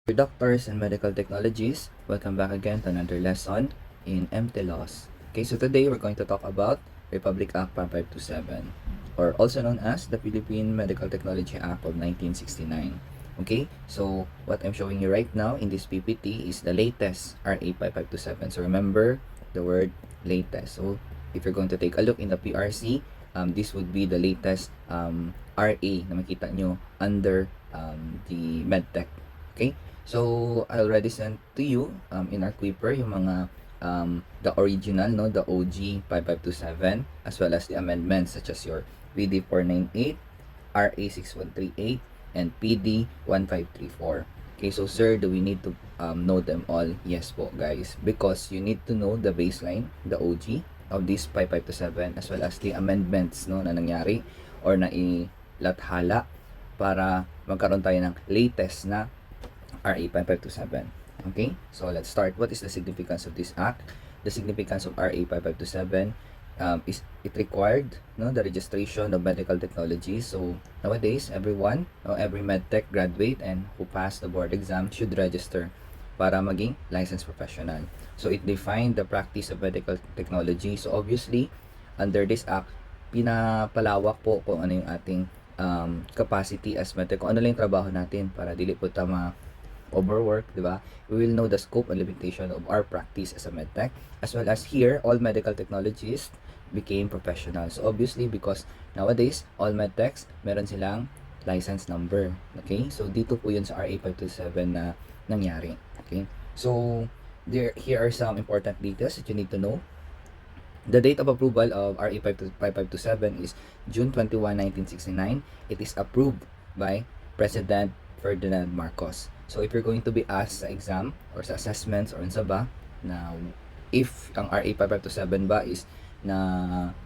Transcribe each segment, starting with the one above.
Dear doctors and medical technologists, welcome back again to another lesson in MT Laws. Okay, so today we're going to talk about Republic Act 5527, or also known as the Philippine Medical Technology Act of 1969. Okay, so what I'm showing you right now in this PPT is the latest RA 5527. So remember the word latest. So if you're going to take a look in the PRC, this would be the latest RA na makita nyo under the MedTech. Okay, so I already sent to you in our Quipper yung mga the original, no, the OG 5527, as well as the amendments such as your PD 498, RA 6138, and PD 1534. Okay, so sir, do we need to know them all? Yes po guys, because you need to know the baseline, the OG of this 5527, as well as the amendments, no, na nangyari or na ilathala para magkaroon tayo ng latest na RA 5527. Okay, so let's start. What is the significance of this act? The significance of RA 5527 is it required, no, the registration of medical technology. So nowadays, everyone, every medtech graduate and who passed the board exam should register para maging licensed professional. So it defined the practice of medical technology. So obviously, under this act, pinapalawak po kung ano yung ating capacity as medtech, kung ano lang yung trabaho natin para dili po tama overwork, di ba? We will know the scope and limitation of our practice as a medtech, as well as here, all medical technologists became professionals. So obviously, because nowadays, all medtechs, meron silang license number. Okay? So dito po yun sa RA 527 na nangyari. Okay? So, here are some important details that you need to know. The date of approval of RA 5527 is June 21, 1969. It is approved by President Ferdinand Marcos. So if you're going to be asked sa exam or sa assessments or sa ba na if ang RA 5527 ba is na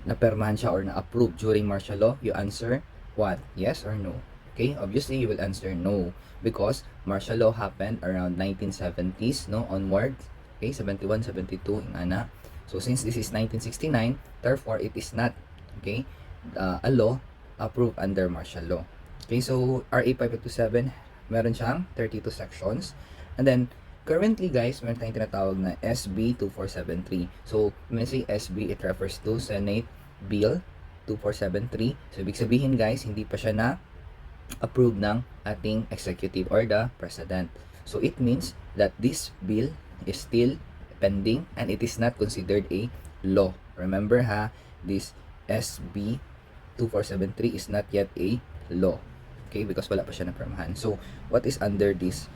napermahan siya or na-approve during martial law, you answer what? Yes or no? Okay, obviously you will answer no because martial law happened around 1970s, no, onwards. Okay, 71, 72 yung ana. So since this is 1969, therefore it is not, okay, a law approved under martial law. Okay, so RA 5527, meron siyang 32 sections. And then, currently guys, meron tayong tinatawag na SB 2473. So, when I say SB, it refers to Senate Bill 2473. So, ibig sabihin guys, hindi pa siya na approved ng ating executive or the president. So, it means that this bill is still pending and it is not considered a law. Remember ha, this SB 2473 is not yet a law. Okay, because wala pa siya na permahan. So, what is under this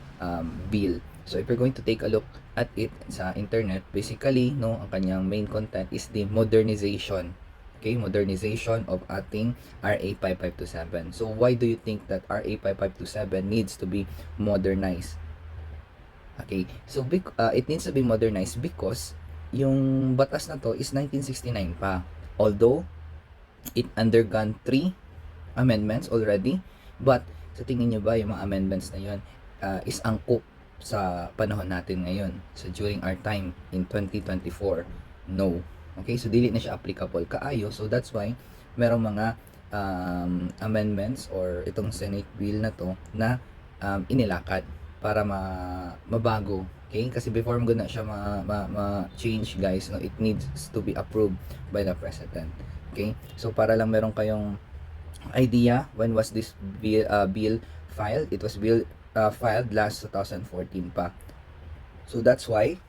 bill? So, if you're going to take a look at it sa internet, basically, no, ang kanyang main content is the modernization. Okay, modernization of ating RA 5527. So, why do you think that RA 5527 needs to be modernized? Okay, so it needs to be modernized because yung batas na to is 1969 pa. Although, it undergone 3 amendments already. But, sa tingin nyo ba yung mga amendments na yun is angkop sa panahon natin ngayon? So, during our time in 2024, no. Okay, so dili na siya applicable kaayo. So, that's why merong mga amendments or itong Senate bill na to na inilakad para mabago. Okay, kasi before mo na siya ma-change guys, no, it needs to be approved by the President. Okay, so para lang meron kayong idea, when was this bill filed? It was filed last 2014 pa. So that's why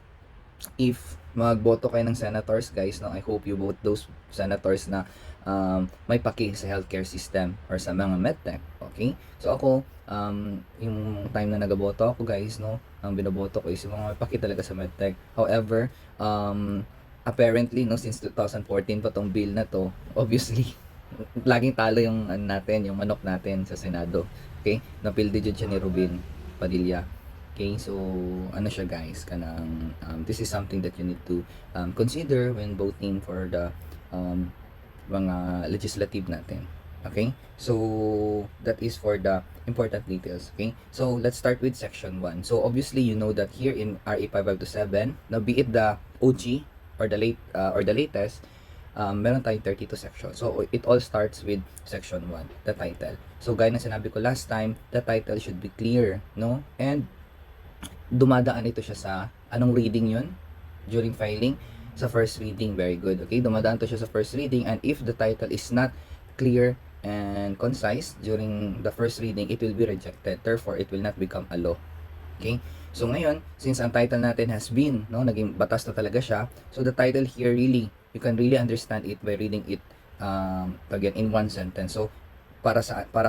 if magboto kayo ng senators guys, no, I hope you vote those senators na may paki sa healthcare system or sa mga medtech. Okay, so ako yung time na nagaboto ako guys, no, ang binoboto ko is yung mga may paki talaga sa medtech. However, apparently, no, since 2014 pa tong bill na to, obviously laging talo yung natin, yung manok natin sa Senado. Okay? Napildi dyan siya ni Rubin Padilla. Okay? So, ano siya guys? Kanang, this is something that you need to consider when voting for the mga legislative natin. Okay? So, that is for the important details. Okay? So, let's start with section 1. So, obviously, you know that here in RA 5527, now be it the OG or the latest, meron tayong 32 sections. So, it all starts with section 1, the title. So, gaya na sinabi ko last time, the title should be clear, no? And dumadaan ito siya sa anong reading yun during filing? Sa first reading. Very good. Okay, dumadaan to siya sa first reading, and if the title is not clear and concise during the first reading, it will be rejected. Therefore, it will not become a law. Okay? So ngayon, since ang title natin has been, no, naging batas na talaga siya, so the title here really, you can really understand it by reading it again in one sentence. So para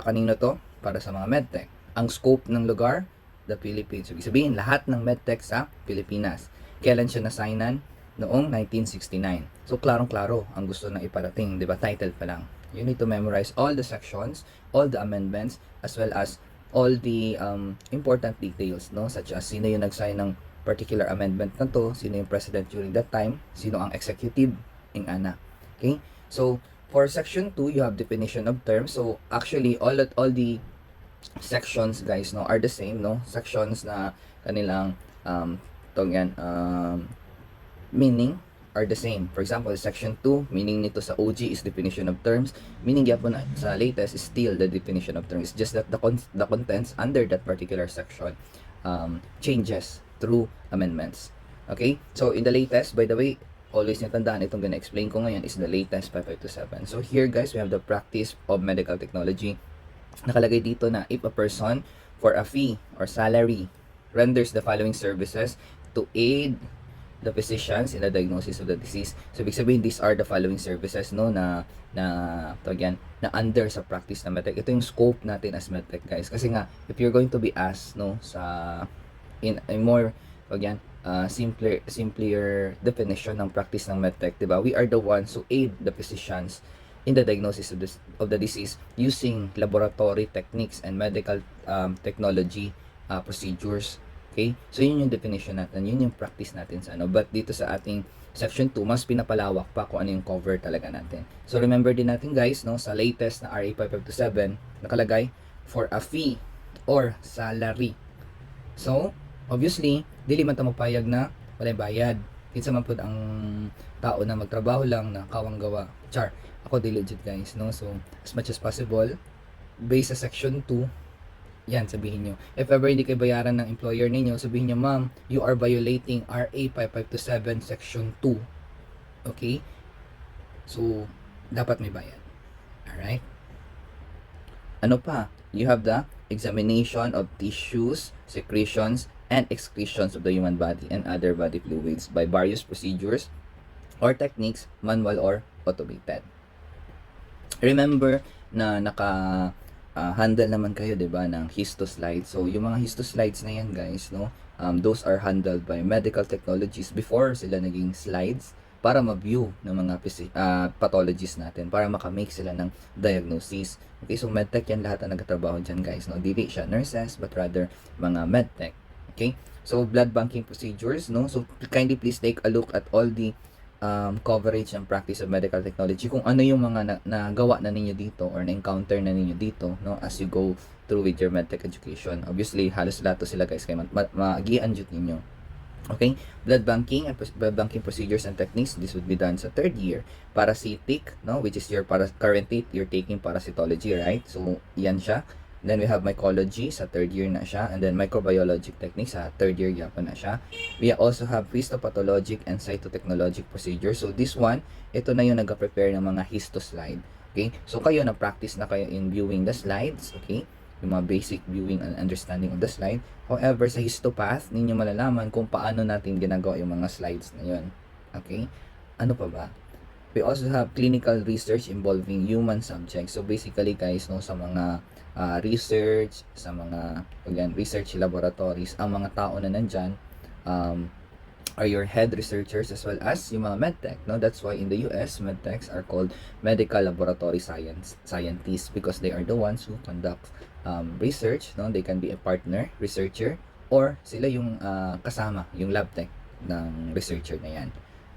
kanino to? Para sa mga medtech. Ang scope ng lugar, the Philippines. So, ibig sabihin, lahat ng medtech sa Pilipinas. Kailan siya nasignan? Noong 1969. So klarong-klaro ang gusto na iparating, 'di ba? Title pa lang. You need to memorize all the sections, all the amendments, as well as all the important details, no? Such as sino yung nag-sign ng particular amendment na to, sino yung president during that time, sino ang executive, ing ana. Okay? So, for section 2, you have definition of terms. So, actually, all the sections, guys, no, are the same, no? Sections na kanilang meaning are the same. For example, section 2, meaning nito sa OG is definition of terms. Meaning yapon sa latest is still the definition of terms. It's just that the contents under that particular section changes through amendments. Okay? So, in the latest, by the way, always natandaan itong gonna-explain ko ngayon is the latest 5527. So, here guys, we have the practice of medical technology. Nakalagay dito na if a person for a fee or salary renders the following services to aid the physicians in the diagnosis of the disease. So, ibig sabihin, these are the following services, no, na under sa practice na medtech. Ito yung scope natin as medtech, guys. Kasi nga, if you're going to be asked, no, in a more, simpler definition ng practice ng medtech, diba? We are the ones who aid the physicians in the diagnosis of the disease using laboratory techniques and medical technology procedures. Okay? So, yun yung definition natin. Yun yung practice natin sa ano. But dito sa ating section 2, mas pinapalawak pa kung ano yung cover talaga natin. So, remember din natin guys, no, sa latest na RA 5527, nakalagay for a fee or salary. So, obviously, dili man ta mapayag na walay bayad. Kinsa man pud ang tao na magtrabaho lang na kawang gawa. Char, ako dili legit guys, no? So, as much as possible, based sa section 2, yan, sabihin nyo. If ever hindi kayo bayaran ng employer ninyo, sabihin nyo, ma'am, you are violating RA 5527 Section 2. Okay? So, dapat may bayad. Alright? Ano pa? You have the examination of tissues, secretions, and excretions of the human body and other body fluids by various procedures or techniques, manual or automated. Remember na handle naman kayo, 'di ba, ng histo slides. So, yung mga histo slides na yan, guys, no, those are handled by medical technologies before sila naging slides para ma-view ng mga pathologists natin, para makamake sila ng diagnosis. Okay, so medtech yan lahat ang nagtatrabaho dyan, guys, no. Dili siya nurses, but rather mga medtech. Okay, so blood banking procedures, no. So, kindly please take a look at all the coverage and practice of medical technology, kung ano yung mga nagawa na ninyo dito or na-encounter na ninyo dito, no, as you go through with your medtech education. Obviously, halos lahat to sila, guys, kaya mag-i-unmute ninyo. Okay, blood banking procedures and techniques, this would be done sa third year. Parasitic, no, which is your current you're taking parasitology, right? So, yan siya. Then we have mycology sa third year na siya, and then microbiologic techniques sa third year yapon na siya. We also have histopathologic and cytotechnologic procedures. So this one, ito na yung nag-prepare ng mga histo slide. Okay? So kayo na practice na kayo in viewing the slides, okay? Yung mga basic viewing and understanding of the slide. However, sa histopath, ninyo malalaman kung paano natin ginagawa yung mga slides na yun. Okay? Ano pa ba? We also have clinical research involving human subjects. So basically, guys, no, sa mga research, sa mga research laboratories, ang mga tao na nandyan are your head researchers as well as yung mga medtech, no? That's why in the US, medtechs are called medical laboratory scientists, because they are the ones who conduct research, no? They can be a partner researcher or sila yung kasama, yung lab tech ng researcher na yan.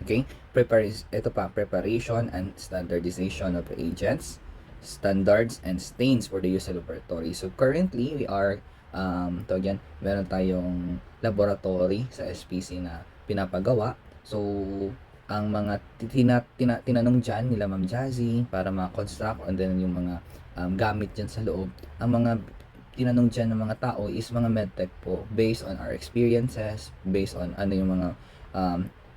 Okay? Preparation and standardization of agents, standards and stains for the use of laboratory. So currently we are meron tayong laboratory sa SPC na pinapagawa. So ang mga tinanong dyan nila Ma'am Jazzy para ma-construct, and then yung mga gamit dyan sa loob, ang mga tinanong dyan ng mga tao is mga medtech po, based on our experiences, based on ano yung mga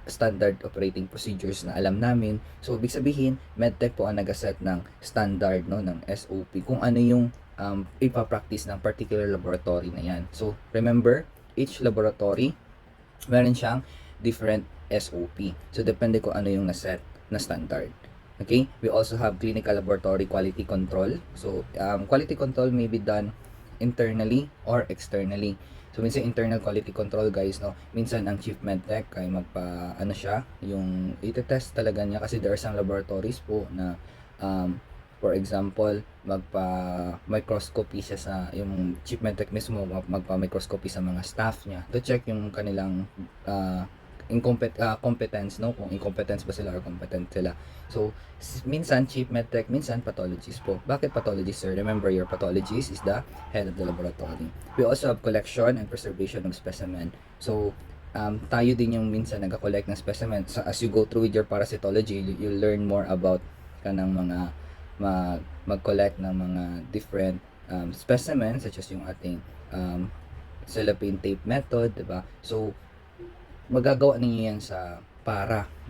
standard operating procedures na alam namin. So, ibig sabihin, medtech po ang nag-set ng standard, no, ng SOP, kung ano yung ipapractice ng particular laboratory na yan. So, remember, each laboratory, meron siyang different SOP. So, depende kung ano yung na-set na standard. Okay? We also have clinical laboratory quality control. So, quality control may be done internally or externally. So, minsan internal quality control, guys, no? Minsan ang chief medtech ay ano siya, yung ite-test talaga niya kasi there are some laboratories po na for example, magpa-microscopy siya sa, yung chief medtech mismo, magpa-microscopy sa mga staff niya to check yung kanilang competence, no? Kung incompetence ba sila or competent sila. So, minsan chief medtech, minsan pathologist po. Bakit pathologist, sir? Remember, your pathologist is the head of the laboratory. We also have collection and preservation of specimen. So, tayo din yung minsan nag-collect ng specimen. So, as you go through with your parasitology, you learn more about kanang mga mag-collect ng mga different specimens, such as yung ating cellophane tape method, diba? So, magagawa ninyo yan sa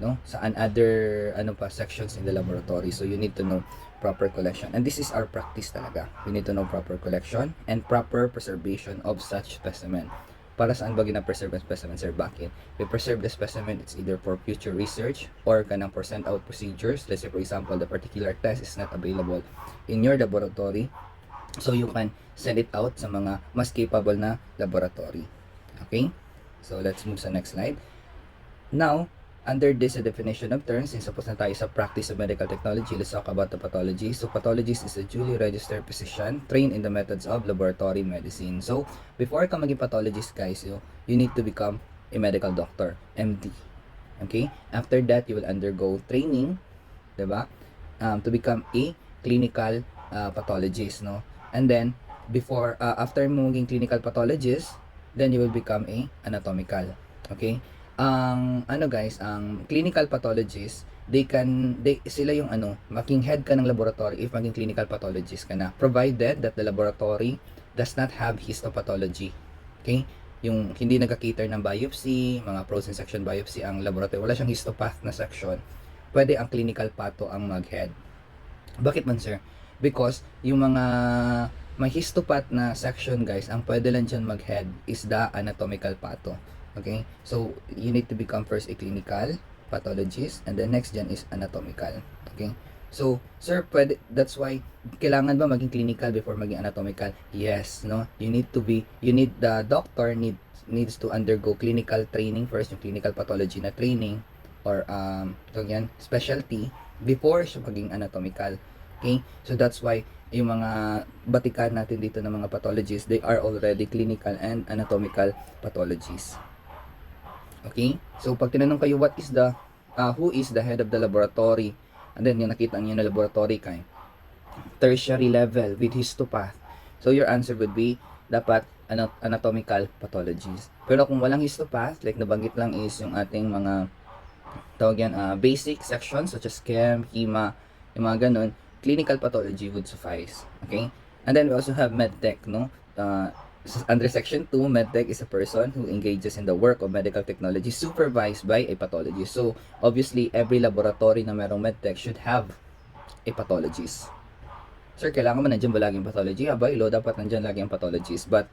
no, sa another sections in the laboratory. So you need to know proper collection, and this is our practice talaga. We need to know proper collection and proper preservation of such specimen. Para saan ba gina-preserve ang specimen, sir? Bakit? We preserve the specimen, it's either for future research or kanang for send out procedures. Let's say for example, the particular test is not available in your laboratory, so you can send it out sa mga mas capable na laboratory. Okay? So, let's move sa next slide. Now, under this definition of terms, since tapos na tayo sa practice of medical technology, let's talk about the pathology. So, pathologist is a duly registered physician trained in the methods of laboratory medicine. So, before ka maging pathologist, guys, you need to become a medical doctor, MD. Okay? After that, you will undergo training, diba? To become a clinical pathologist, no? And then, after mo maging clinical pathologist, then you will become a anatomical. Okay? Guys, ang clinical pathologist, sila yung maging head ka ng laboratory if maging clinical pathologist ka na, provided that the laboratory does not have histopathology. Okay? Yung hindi nagka-cater ng biopsy, mga frozen section biopsy ang laboratory, wala siyang histopath na section, pwede ang clinical patho ang mag-head. Bakit man, sir? Because yung mga may histopath na section, guys, ang pwede lang dyan mag-head is the anatomical patho. Okay? So, you need to become first a clinical pathologist, and then next dyan is anatomical. Okay? So, sir, that's why, kailangan ba maging clinical before maging anatomical? Yes, no? The doctor needs to undergo clinical training first, yung clinical pathology na training, or, specialty, before siya maging anatomical. Okay? So, that's why, yung mga batikan natin dito ng mga pathologists, they are already clinical and anatomical pathologists. Okay? So, pag tinanong kayo, who is the head of the laboratory? And then, yung nakita niyo na laboratory kay tertiary level with histopath. So, your answer would be, dapat anatomical pathologists. Pero kung walang histopath, like nabanggit lang is yung ating mga basic sections such as chem, hema, yung mga ganun, clinical pathology would suffice. Okay? And then we also have medtech, no? Under section 2, medtech is a person who engages in the work of medical technology supervised by a pathologist. So, obviously, every laboratory na merong medtech should have a pathologist. Sir, kailangan ba nandiyan ba laging pathology? Lo, dapat nandiyan lagi ang pathologist. But,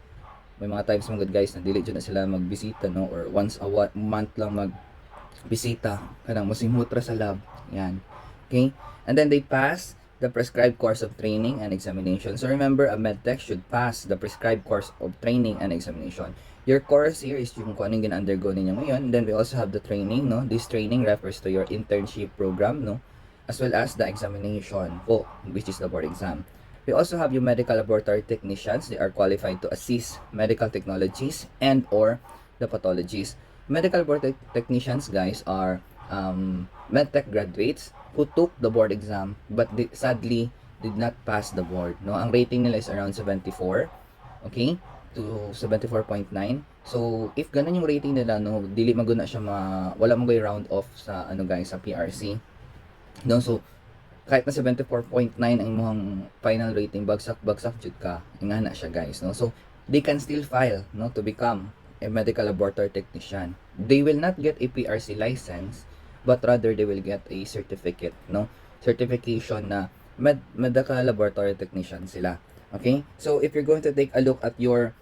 may mga times mga good guys na dili dyan na sila magbisita, no? Or once a month lang magbisita. Kanang musimhutra sa lab. Yan. Okay? And then they pass the prescribed course of training and examination. So remember, a medtech should pass the prescribed course of training and examination. Your course here is yung kung anong gina-undergo ninyo ngayon. Then we also have the training, no? This training refers to your internship program, no? As well as the examination, which is the board exam. We also have your medical laboratory technicians. They are qualified to assist medical technologies and or the pathologists. Medical laboratory technicians, guys, are medtech graduates who took the board exam but sadly did not pass the board, no? Ang rating nila is around 74, okay, to 74.9. So if ganun yung rating nila, no, dili maguna siya wala mo round off sa guys, sa PRC, no? So kahit na 74.9 ang imong final rating, bagsak jud ka, ingana siya guys, no? So they can still file, no, to become a medical laboratory technician. They will not get a PRC license, but rather they will get a certificate, no, certification na medical laboratory technician sila. Okay, so if you're going to take a look at your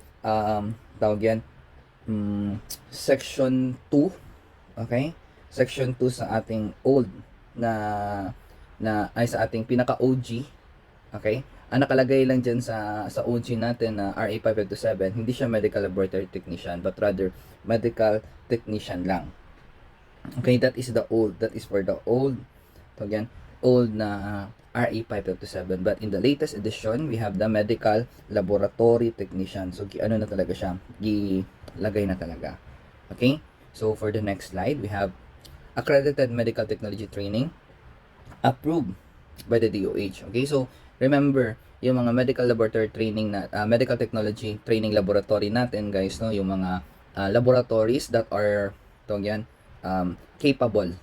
tawag yan, section 2, okay, section 2 sa ating old ay sa ating pinaka OG, okay, ang nakalagay lang dyan sa OG natin na RA 5527, hindi siya medical laboratory technician, but rather medical technician lang. Okay, that is for the old, so again, old na RA 5527. But in the latest edition, we have the medical laboratory technician. So ano na talaga siya, gilagay na talaga. Okay, so for the next slide, we have accredited medical technology training approved by the DOH. Okay, so remember, yung mga medical laboratory training na medical technology training laboratory natin, guys, no, yung mga laboratories that are capable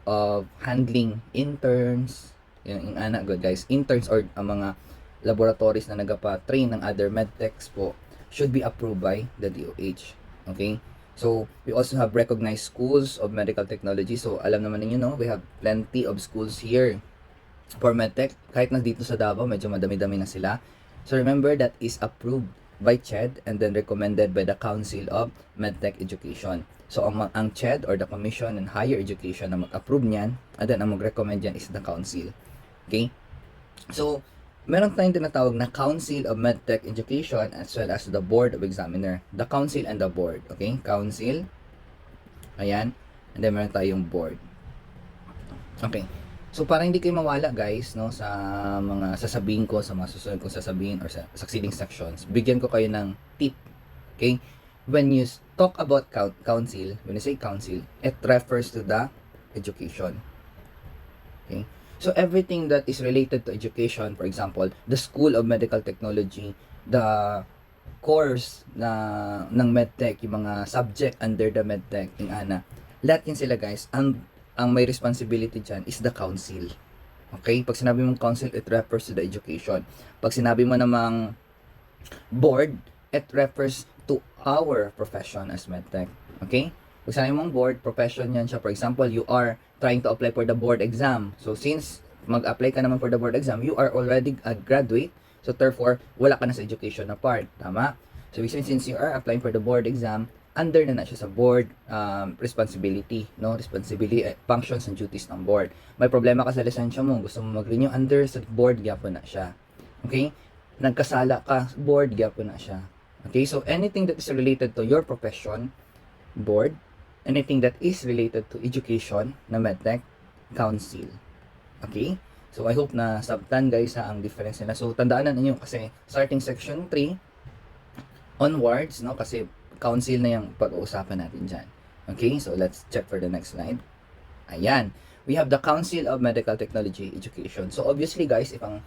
of handling interns, yung anak good guys, interns or mga laboratories na nagapa-train ng other medtechs po should be approved by the DOH. Okay, so we also have recognized schools of medical technology. So alam naman niyo, no, we have plenty of schools here for medtech. Kahit na dito sa Davao, medyo madami-dami na sila. So remember, that is approved by CHED and then recommended by the Council of Medtech Education. So ang CHED or the Commission on Higher Education na mag-approve niyan, and then ang mag-recommend yan is the Council. Okay, so meron tayong tinatawag na Council of Medtech Education as well as the Board of Examiner. The Council and the Board. Okay, Council, ayan, and then meron tayong Board. Okay, so para hindi kayo mawala guys, no, sa mga sasabihin ko, sa mga susunod kong sasabihin or sa succeeding sections, bigyan ko kayo ng tip. Okay, when you talk about council, when you say council, it refers to the education. Okay, so everything that is related to education, for example, the School of Medical Technology, the course na ng medtech, yung mga subject under the medtech, yung lahat yun sila guys, ang may responsibility dyan is the council. Okay, pag sinabi mong council, it refers to the education. Pag sinabi mo namang board, it refers to our profession as medtech. Okay, pag sinabi mong board, profession yan siya. For example, you are trying to apply for the board exam. So since mag-apply ka naman for the board exam, you are already a graduate. So therefore, wala ka na sa education na part. Tama? So since you are applying for the board exam, under na siya sa board responsibility, no? Responsibility, functions and duties ng board. May problema ka sa lisensya mo, gusto mo mag-renew, under sa board, gyapon na siya. Okay? Nagkasala ka, board, gyapon na siya. Okay? So anything that is related to your profession, board. Anything that is related to education na medtech, council. Okay? So I hope na sabtan guys ang difference nila. So tandaan na ninyo kasi starting section 3 onwards, no, kasi council na yung pag-uusapan natin dyan. Okay? So let's check for the next slide. Ayan. We have the Council of Medical Technology Education. So obviously guys, if ang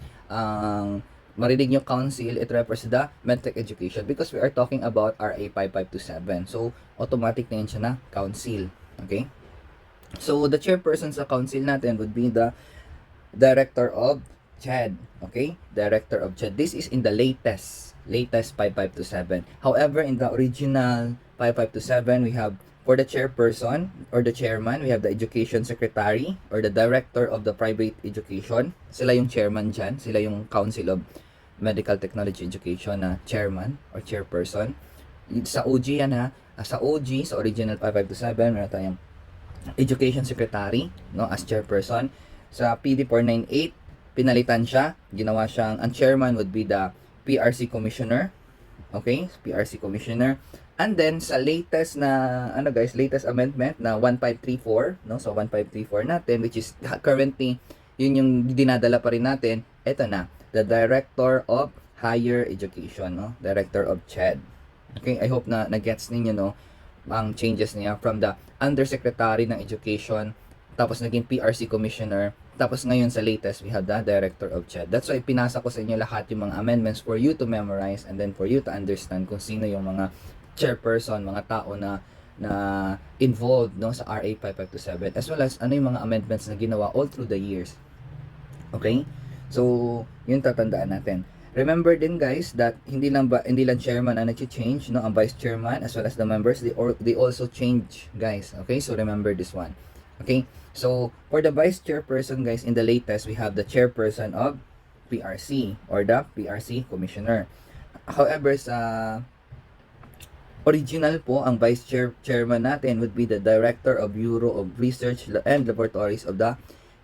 marinig nyo council, it refers to the medtech education because we are talking about RA 5527. So, automatic na yun siya na council. Okay? So, the chairperson sa council natin would be the director of CHED. Okay? Director of CHED. This is in the latest 5527. However, in the original 5527, we have for the chairperson or the chairman, we have the education secretary or the director of the private education. Sila yung chairman dyan. Sila yung Council of Medical Technology Education na chairman or chairperson. Sa OG yan ha. Sa OG, sa original 5527, meron tayong education secretary, no, as chairperson. Sa PD 498, pinalitan siya. Ginawa siyang, ang chairman would be the PRC commissioner. Okay? PRC commissioner. And then sa latest na latest amendment na 1534, no? So 1534 natin, which is currently yun yung dinadala pa rin natin. Ito na, the Director of Higher Education, no? Director of CHED. Okay, I hope na nagets ninyo, no, ang changes niya from the Undersecretary ng Education, tapos naging PRC Commissioner, tapos ngayon sa latest we have the Director of CHED. That's why pinasa ko sa inyo lahat yung mga amendments for you to memorize and then for you to understand kung sino yung mga chairperson, mga tao na involved, no, sa RA 5527, as well as ano yung mga amendments na ginawa all through the years. Okay? So, yun tatandaan natin. Remember din guys that hindi lang chairman ang nag-change, no? Ang vice chairman as well as the members, they also change, guys. Okay? So remember this one. Okay? So, for the vice chairperson guys, in the latest we have the chairperson of PRC or the PRC commissioner. However, sa original po, ang chairman natin would be the Director of Bureau of Research and Laboratories of the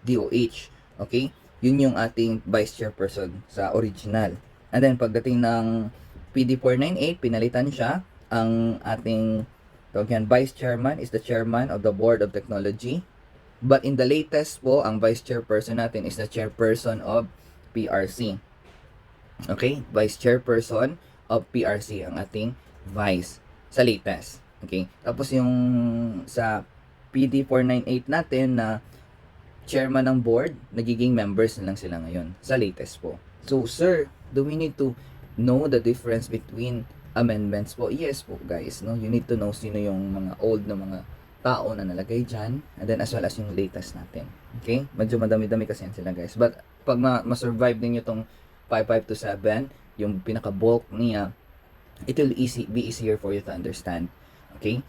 DOH. Okay? Yun yung ating vice chairperson sa original. And then pagdating ng PD 498, pinalitan siya. Ang ating vice chairman is the chairman of the Board of Technology. But in the latest po, ang vice chairperson natin is the chairperson of PRC. Okay? Vice chairperson of PRC ang ating vice sa latest. Okay? Tapos yung sa PD 498 natin na chairman ng board, nagiging members na lang sila ngayon sa latest po. So, sir, do we need to know the difference between amendments po? Yes po, guys. No? You need to know sino yung mga old na mga tao na nalagay dyan, and then as well as yung latest natin. Okay? Medyo madami-dami kasi yan sila, guys. But, pag ma-survive ninyo tong 55 to 7, yung pinaka-bulk niya, it will be easier for you to understand. Okay?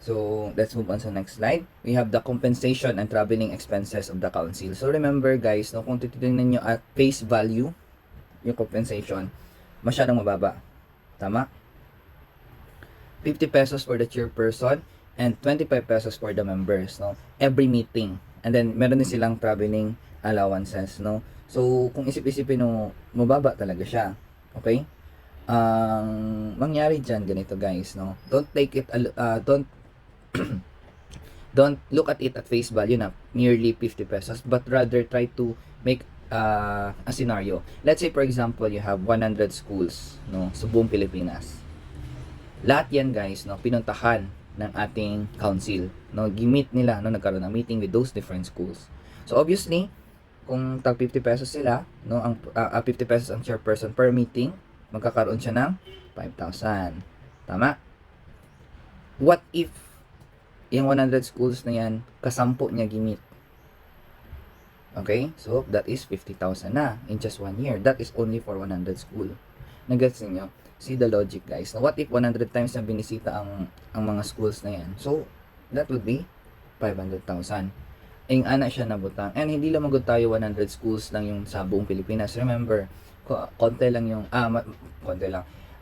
So, let's move on sa next slide. We have the compensation and traveling expenses of the council. So, remember guys, no, kung titignan nyo at face value, yung compensation, masyadong mababa. Tama? 50 pesos for the chairperson and 25 pesos for the members, no? Every meeting. And then, meron din silang traveling allowances, no? So, kung isip-isipin mo, mababa talaga siya. Okay? Ang mangyari dyan, ganito guys, no? Don't take it, don't look at it at face value na nearly 50 pesos, but rather try to make a scenario. Let's say for example, you have 100 schools, no, sa buong Pilipinas. Lahat yan guys, no, pinuntahan ng ating council, no, gimit nila, no, nagkaroon ng meeting with those different schools. So obviously, kung tag 50 pesos sila, no, ang 50 pesos ang chairperson per meeting, magkakaroon siya ng 5,000. Tama? What if yung 100 schools na yan, kasampo niya gimit? Okay? So, that is 50,000 na in just 1 year. That is only for 100 school. Nagets niyo? See the logic, guys. Now, what if 100 times na binisita ang mga schools na yan? So, that would be 500,000. Yung ana siya nabutang. And hindi lang magod tayo 100 schools lang yung sa buong Pilipinas. Remember, konti lang yung,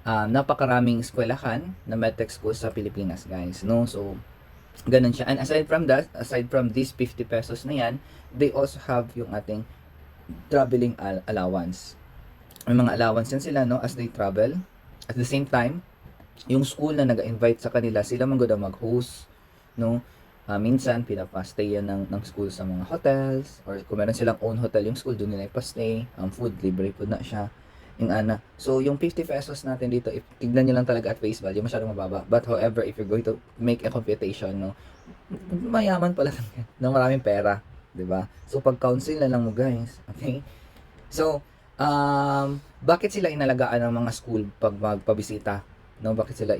napakaraming eskwelahan na medtech schools sa Pilipinas, guys. No? So, ganun siya. And aside from that, aside from these 50 pesos na yan, they also have yung ating traveling allowance. May mga allowance yan sila, no, as they travel. At the same time, yung school na nag-invite sa kanila, sila man gud mag-host, no. Minsan, pinapastay yan ng school sa mga hotels, or kung meron silang own hotel yung school, doon nila ipastay. Ang food, libre food na siya. Yung ana. So, yung 50 pesos natin dito, if tignan nyo lang talaga at face value, masyadong mababa. But however, if you're going to make a computation, no, mayaman pala na maraming pera, 'di ba? So, pag-council na lang mo, guys. Okay? So, bakit sila inalagaan ng mga school pag magpabisita? No, bakit sila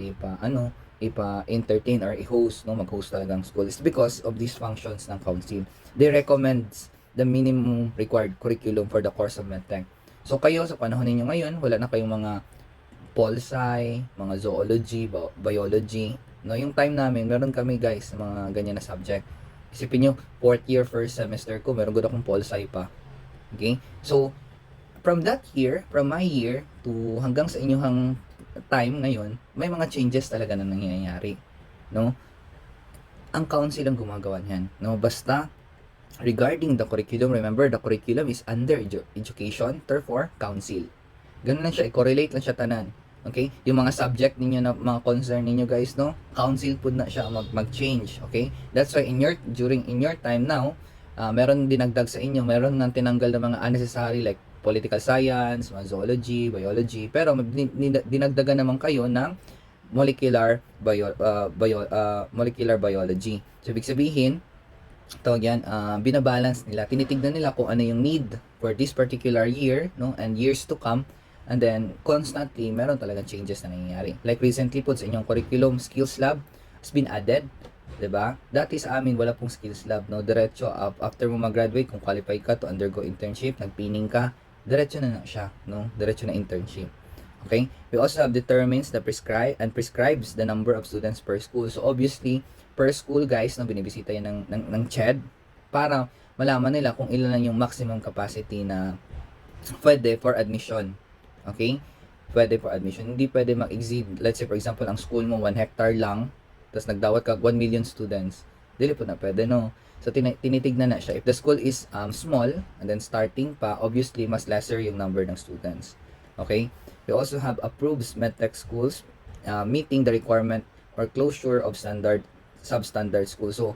ipa-entertain or i-host, no, mag-host talagang school? It's because of these functions ng council. They recommend the minimum required curriculum for the course of medtech. So kayo sa panahon ninyo ngayon, wala na kayong mga pol-sci, mga zoology, biology. No, yung time namin, meron kami guys mga ganyan na subject. Isipin nyo, 4th year, 1st semester ko, meron gud akong pol-sci pa. Okay? So, from that year, from my year to hanggang sa inyong time ngayon, may mga changes talaga na nangyayari. No? Ang council ang gumagawa niyan. No? Basta regarding the curriculum, remember, the curriculum is under education, therefore, council. Ganun lang siya, i-correlate lang siya tanan. Okay? Yung mga subject ninyo na mga concern ninyo guys, no? Council po na siya mag-change. Okay? That's why in your time now, meron dinagdag sa inyo, meron nang tinanggal ng mga unnecessary like political science, mga zoology, biology, pero dinagdagan naman kayo ng molecular biology. So, ibig sabihin, binabalance nila, tinitignan nila kung ano yung need for this particular year, no, and years to come, and then constantly meron talagang changes na nangyayari. Like recently po sa inyong curriculum, skills lab has been added, 'Diba? Dati sa amin wala pong skills lab, no? Diretso after mo mag-graduate, kung qualified ka to undergo internship, nagpining ka, diretso na siya, no? Diretso na internship. Okay? We also have determines the prescribes the number of students per school. So obviously, per school guys, no, binibisita yan ng CHED para malaman nila kung ilan lang yung maximum capacity na pwede for admission. Okay? Pwede for admission. Hindi pwede mag-exceed. Let's say for example, ang school mo 1 hectare lang, tapos nagdawat ka 1 million students. Dili po na pwede, no? So tinitignan na siya. If the school is small and then starting pa, obviously mas lesser yung number ng students. Okay? We also have approved medtech schools meeting the requirement or closure of substandard school. So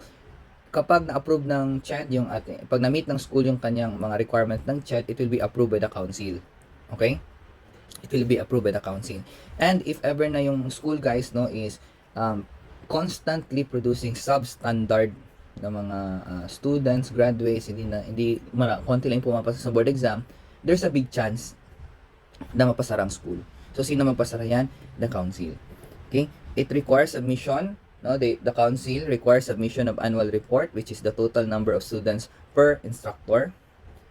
kapag na-approve ng CHED yung pag na-meet ng school yung kanyang mga requirement ng CHED, it will be approved by the council. Okay? It will be approved by the council. And if ever na yung school guys, no, is constantly producing substandard na mga students, graduates, konti lang pumapasa sa board exam, there's a big chance na mapasara ang school. So sino magpasara yan? The council. Okay? It requires submission. No, the council requires submission of annual report, which is the total number of students per instructor,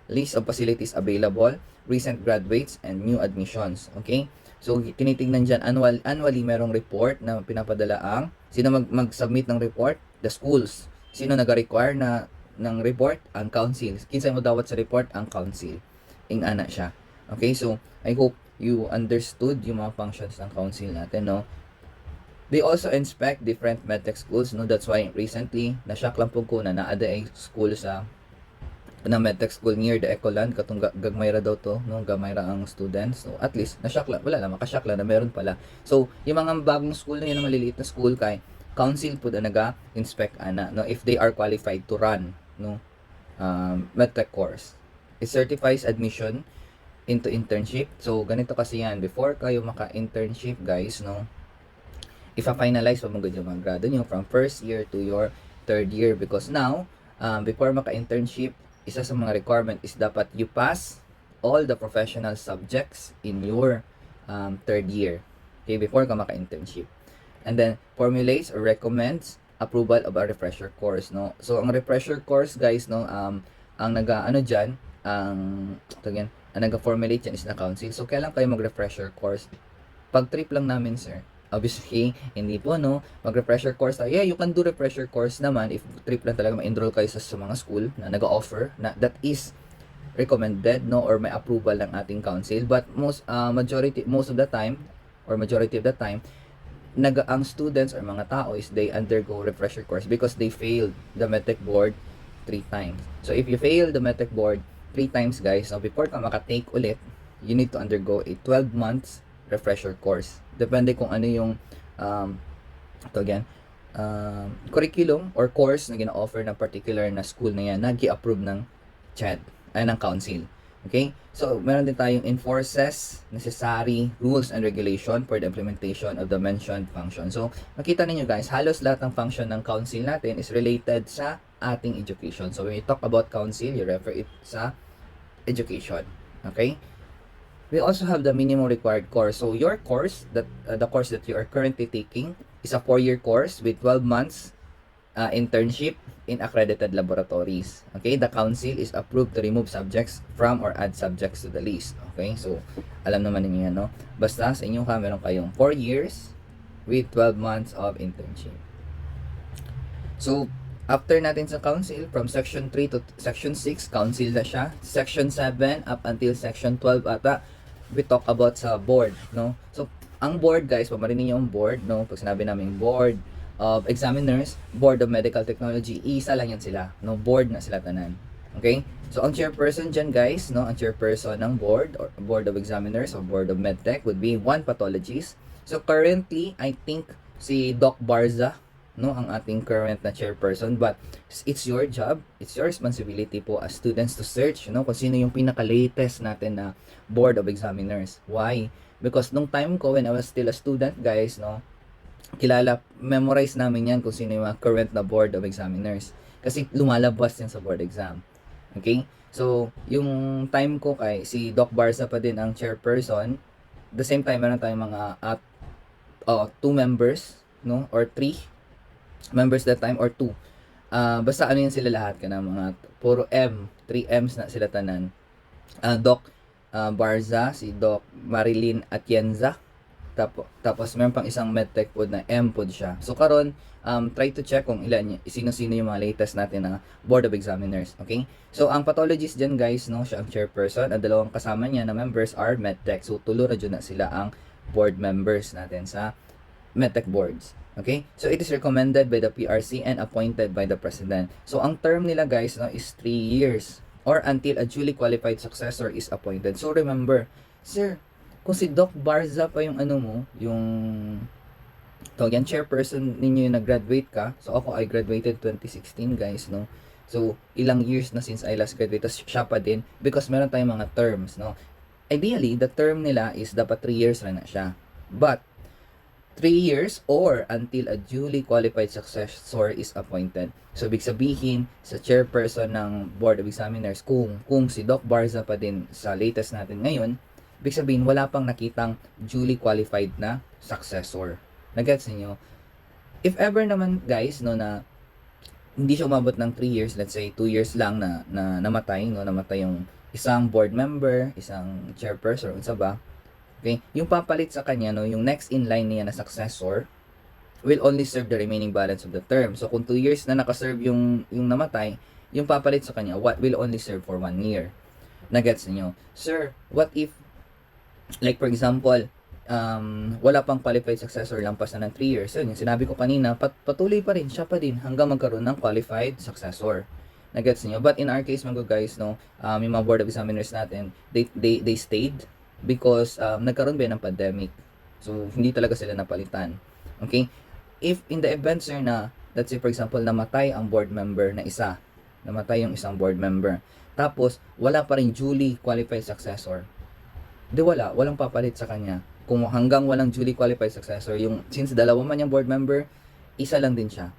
list of facilities available, recent graduates, and new admissions. Okay? So, tinitingnan dyan, annually merong report na pinapadala sino mag-submit ng report? The schools. Sino nag-require ng report? Ang council. Kinsa mo dawat sa report? Ang council. Ana siya. Okay? So, I hope you understood yung mga functions ng council natin, no? They also inspect different medtech schools, no? That's why recently na-shock lang po ko na naada ay school na medtech school near the Ecoland, katong gagmayra daw to, no? Gamayra ang students. So at least na-shock lang, wala lang, makashock lang na meron pala. So yung mga bagong school na yun, na maliliit na school kay council po na naga-inspect no, if they are qualified to run, no, medtech course. It certifies admission into internship. So ganito kasi yan, before kayo maka-internship guys, no, ipa-finalize pa mga yung grado nyo from first year to your third year, because now, before maka-internship, isa sa mga requirement is dapat you pass all the professional subjects in your third year, okay, before ka maka-internship. And then, formulates or recommends approval of a refresher course, no? So, ang refresher course, guys, no, ang naga-formulate dyan is na council. So, kailan kayo mag-refresher course? Pag trip lang namin, sir. Obviously, hindi po, no? Mag-refresher course tayo. Yeah, you can do refresher course naman if trip lang talaga ma-enroll kayo sa mga school na nag-offer na that is recommended, no, or may approval ng ating council. But most of the time, ang students or mga tao is they undergo refresher course because they failed the medtech board 3 times. So if you fail the medtech board 3 times, guys, so before ka makatake ulit, you need to undergo a 12 months refresher course. Depende kung ano yung curriculum or course na gina-offer ng particular na school na yan na gi-approve ng CHED ay ng council. Okay? So, meron din tayong enforces necessary rules and regulation for the implementation of the mentioned function. So, makita ninyo guys, halos lahat ng function ng council natin is related sa ating education. So, when you talk about council, you refer it sa education. Okay? We also have the minimum required course. So your course, the course that you are currently taking, is a 4-year course with 12 months internship in accredited laboratories. Okay, the council is approved to remove subjects from or add subjects to the list. Okay, so alam naman niyo yan, no? Basta sa inyo meron kayong 4 years with 12 months of internship. So after natin sa council, from section 3 to section 6, council na siya. Section 7 up until section 12 ata, we talk about sa board, no? So, ang board, guys, pamarinig niyo yung board, no? Pag sinabi namin board of examiners, board of medical technology, isa lang yan sila, no? Board na sila tanan. Okay? So, ang chairperson dyan, guys, no? Ang chairperson ng board, or board of examiners, or board of medtech would be one pathologist. So, currently, I think si Doc Barza, no, ang ating current na chairperson, but it's your job, it's your responsibility po as students to search, no, kung sino yung pinaka-latest natin na board of examiners. Why? Because nung time ko when I was still a student, guys, no, memorize namin yan kung sino yung mga current na board of examiners, kasi lumalabas yan sa board exam. Okay? So, yung time ko kay si Doc Barza pa din ang chairperson. The same time meron tayong mga 2 members, no, or 3 members that time or 2. Basta ano yan sila lahat ka na mga puro M, 3 M's na sila tanan. Doc Barza, si Doc Marilyn Atienza. Tapos meron pang isang medtech pod na M pod siya. So karon try to check kung ilan sino-sino yung mga latest natin na Board of Examiners, okay? So ang pathologist diyan guys, no, siya ang chairperson. Ang dalawang kasama niya na members are medtech. So tulo na dyan na sila ang board members natin sa medtech boards. Okay? So it is recommended by the PRC and appointed by the president. So ang term nila guys, no, is 3 years or until a duly qualified successor is appointed. So remember, sir, kung si Doc Barza pa yung ano mo, yung yan, chairperson ninyo yung nag-graduate ka. So ako, I graduated 2016 guys, no. So ilang years na since I last graduated, siya pa din because meron tayong mga terms, no. Ideally, the term nila is dapat 3 years na siya. But 3 years or until a duly qualified successor is appointed. So, ibig sabihin, sa chairperson ng Board of Examiners, kung si Doc Barza pa din sa latest natin ngayon, ibig sabihin, wala pang nakitang duly qualified na successor. Nagets niyo? If ever naman, guys, no, na hindi siya umabot ng 3 years, let's say 2 years lang na namatay, no, namatay yung isang board member, isang chairperson, unsa ba? Okay? Yung papalit sa kanya, no, yung next in line niya na successor will only serve the remaining balance of the term. So, kung 2 years na nakaserve yung namatay, yung papalit sa kanya, what will only serve for 1 year. Nagets niyo? Sir, what if, like for example, wala pang qualified successor, lampas na ng 3 years. So, yung sinabi ko kanina, patuloy pa rin, siya pa din, hanggang magkaroon ng qualified successor. Nagets niyo? But in our case, mga guys, no, yung mga board of examiners natin, they stayed because nagkaroon ba ng pandemic. So, hindi talaga sila napalitan. Okay? If in the event, sir, na, let's say, for example, namatay ang board member na isa, namatay yung isang board member, tapos, wala pa rin duly qualified successor, walang papalit sa kanya. Kung hanggang walang duly qualified successor, since dalawa man yung board member, isa lang din siya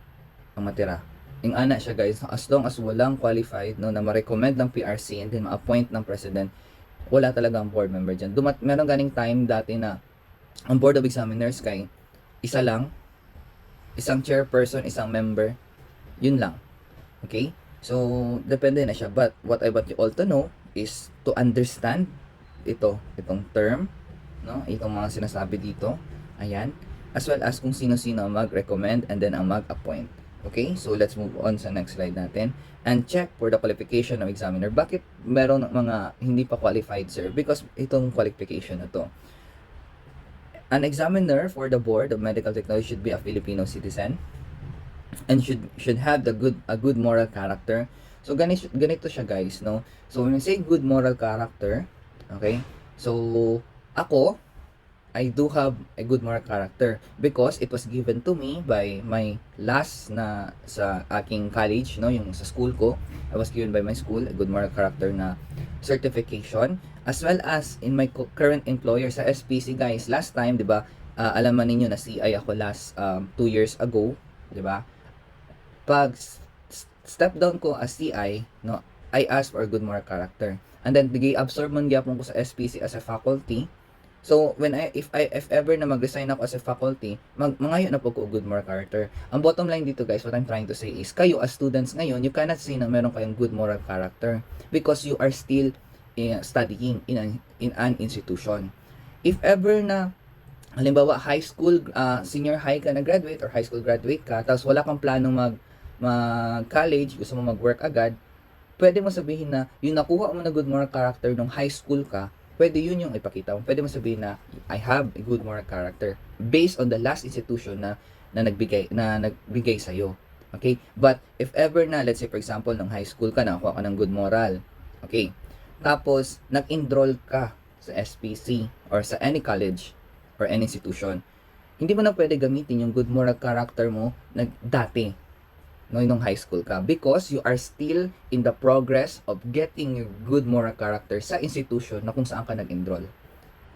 ang matira. Yung ana siya guys, as long as walang qualified, no, na ma-recommend ng PRC and then ma-appoint ng president, wala talaga ang board member dyan. Meron ganing time dati na ang board of examiners kay isa lang, isang chairperson, isang member, yun lang. Okay? So, depende na siya. But what I want you all to know is to understand itong term, no? Itong mga sinasabi dito. Ayan. As well as kung sino-sino mag-recommend and then ang mag-appoint. Okay? So, let's move on sa next slide natin. And check for the qualification of examiner. Bakit meron mga hindi pa qualified, sir? Because itong qualification na to. An examiner for the Board of Medical Technology should be a Filipino citizen and should have a good moral character. So ganito siya guys, no? So when we say good moral character, okay? So ako, I do have a good moral character because it was given to me by my last na sa aking college, no, yung sa school ko. I was given by my school a good moral character na certification, as well as in my current employer sa SPC guys. Last time, 'di ba? Alaman niyo na CI ako last 2 years ago, 'di ba? Pag step down ko as CI, no, I asked for a good moral character. And then absorb man gyapon ko sa SPC as a faculty. So, if ever na mag-resign ako as a faculty, mangayo na po ko good moral character. Ang bottom line dito guys, what I'm trying to say is, kayo as students ngayon, you cannot say na meron kayong good moral character because you are still studying in an institution. If ever na, halimbawa, high school, senior high ka na graduate or high school graduate ka, tapos wala kang planong mag-college, gusto mo mag-work agad, pwede mo sabihin na yung nakuha mo na good moral character nung high school ka, pwede yun yung ipakita mo. Pwede mo sabihin na I have a good moral character based on the last institution na nagbigay sa iyo. Okay? But if ever na, let's say for example, nung high school ka, nakuha ka ng good moral. Okay? Tapos nag-enroll ka sa SPC or sa any college or any institution. Hindi mo na pwede gamitin yung good moral character mo dati, no, nung high school ka, because you are still in the progress of getting your good moral character sa institution na kung saan ka nag-enroll.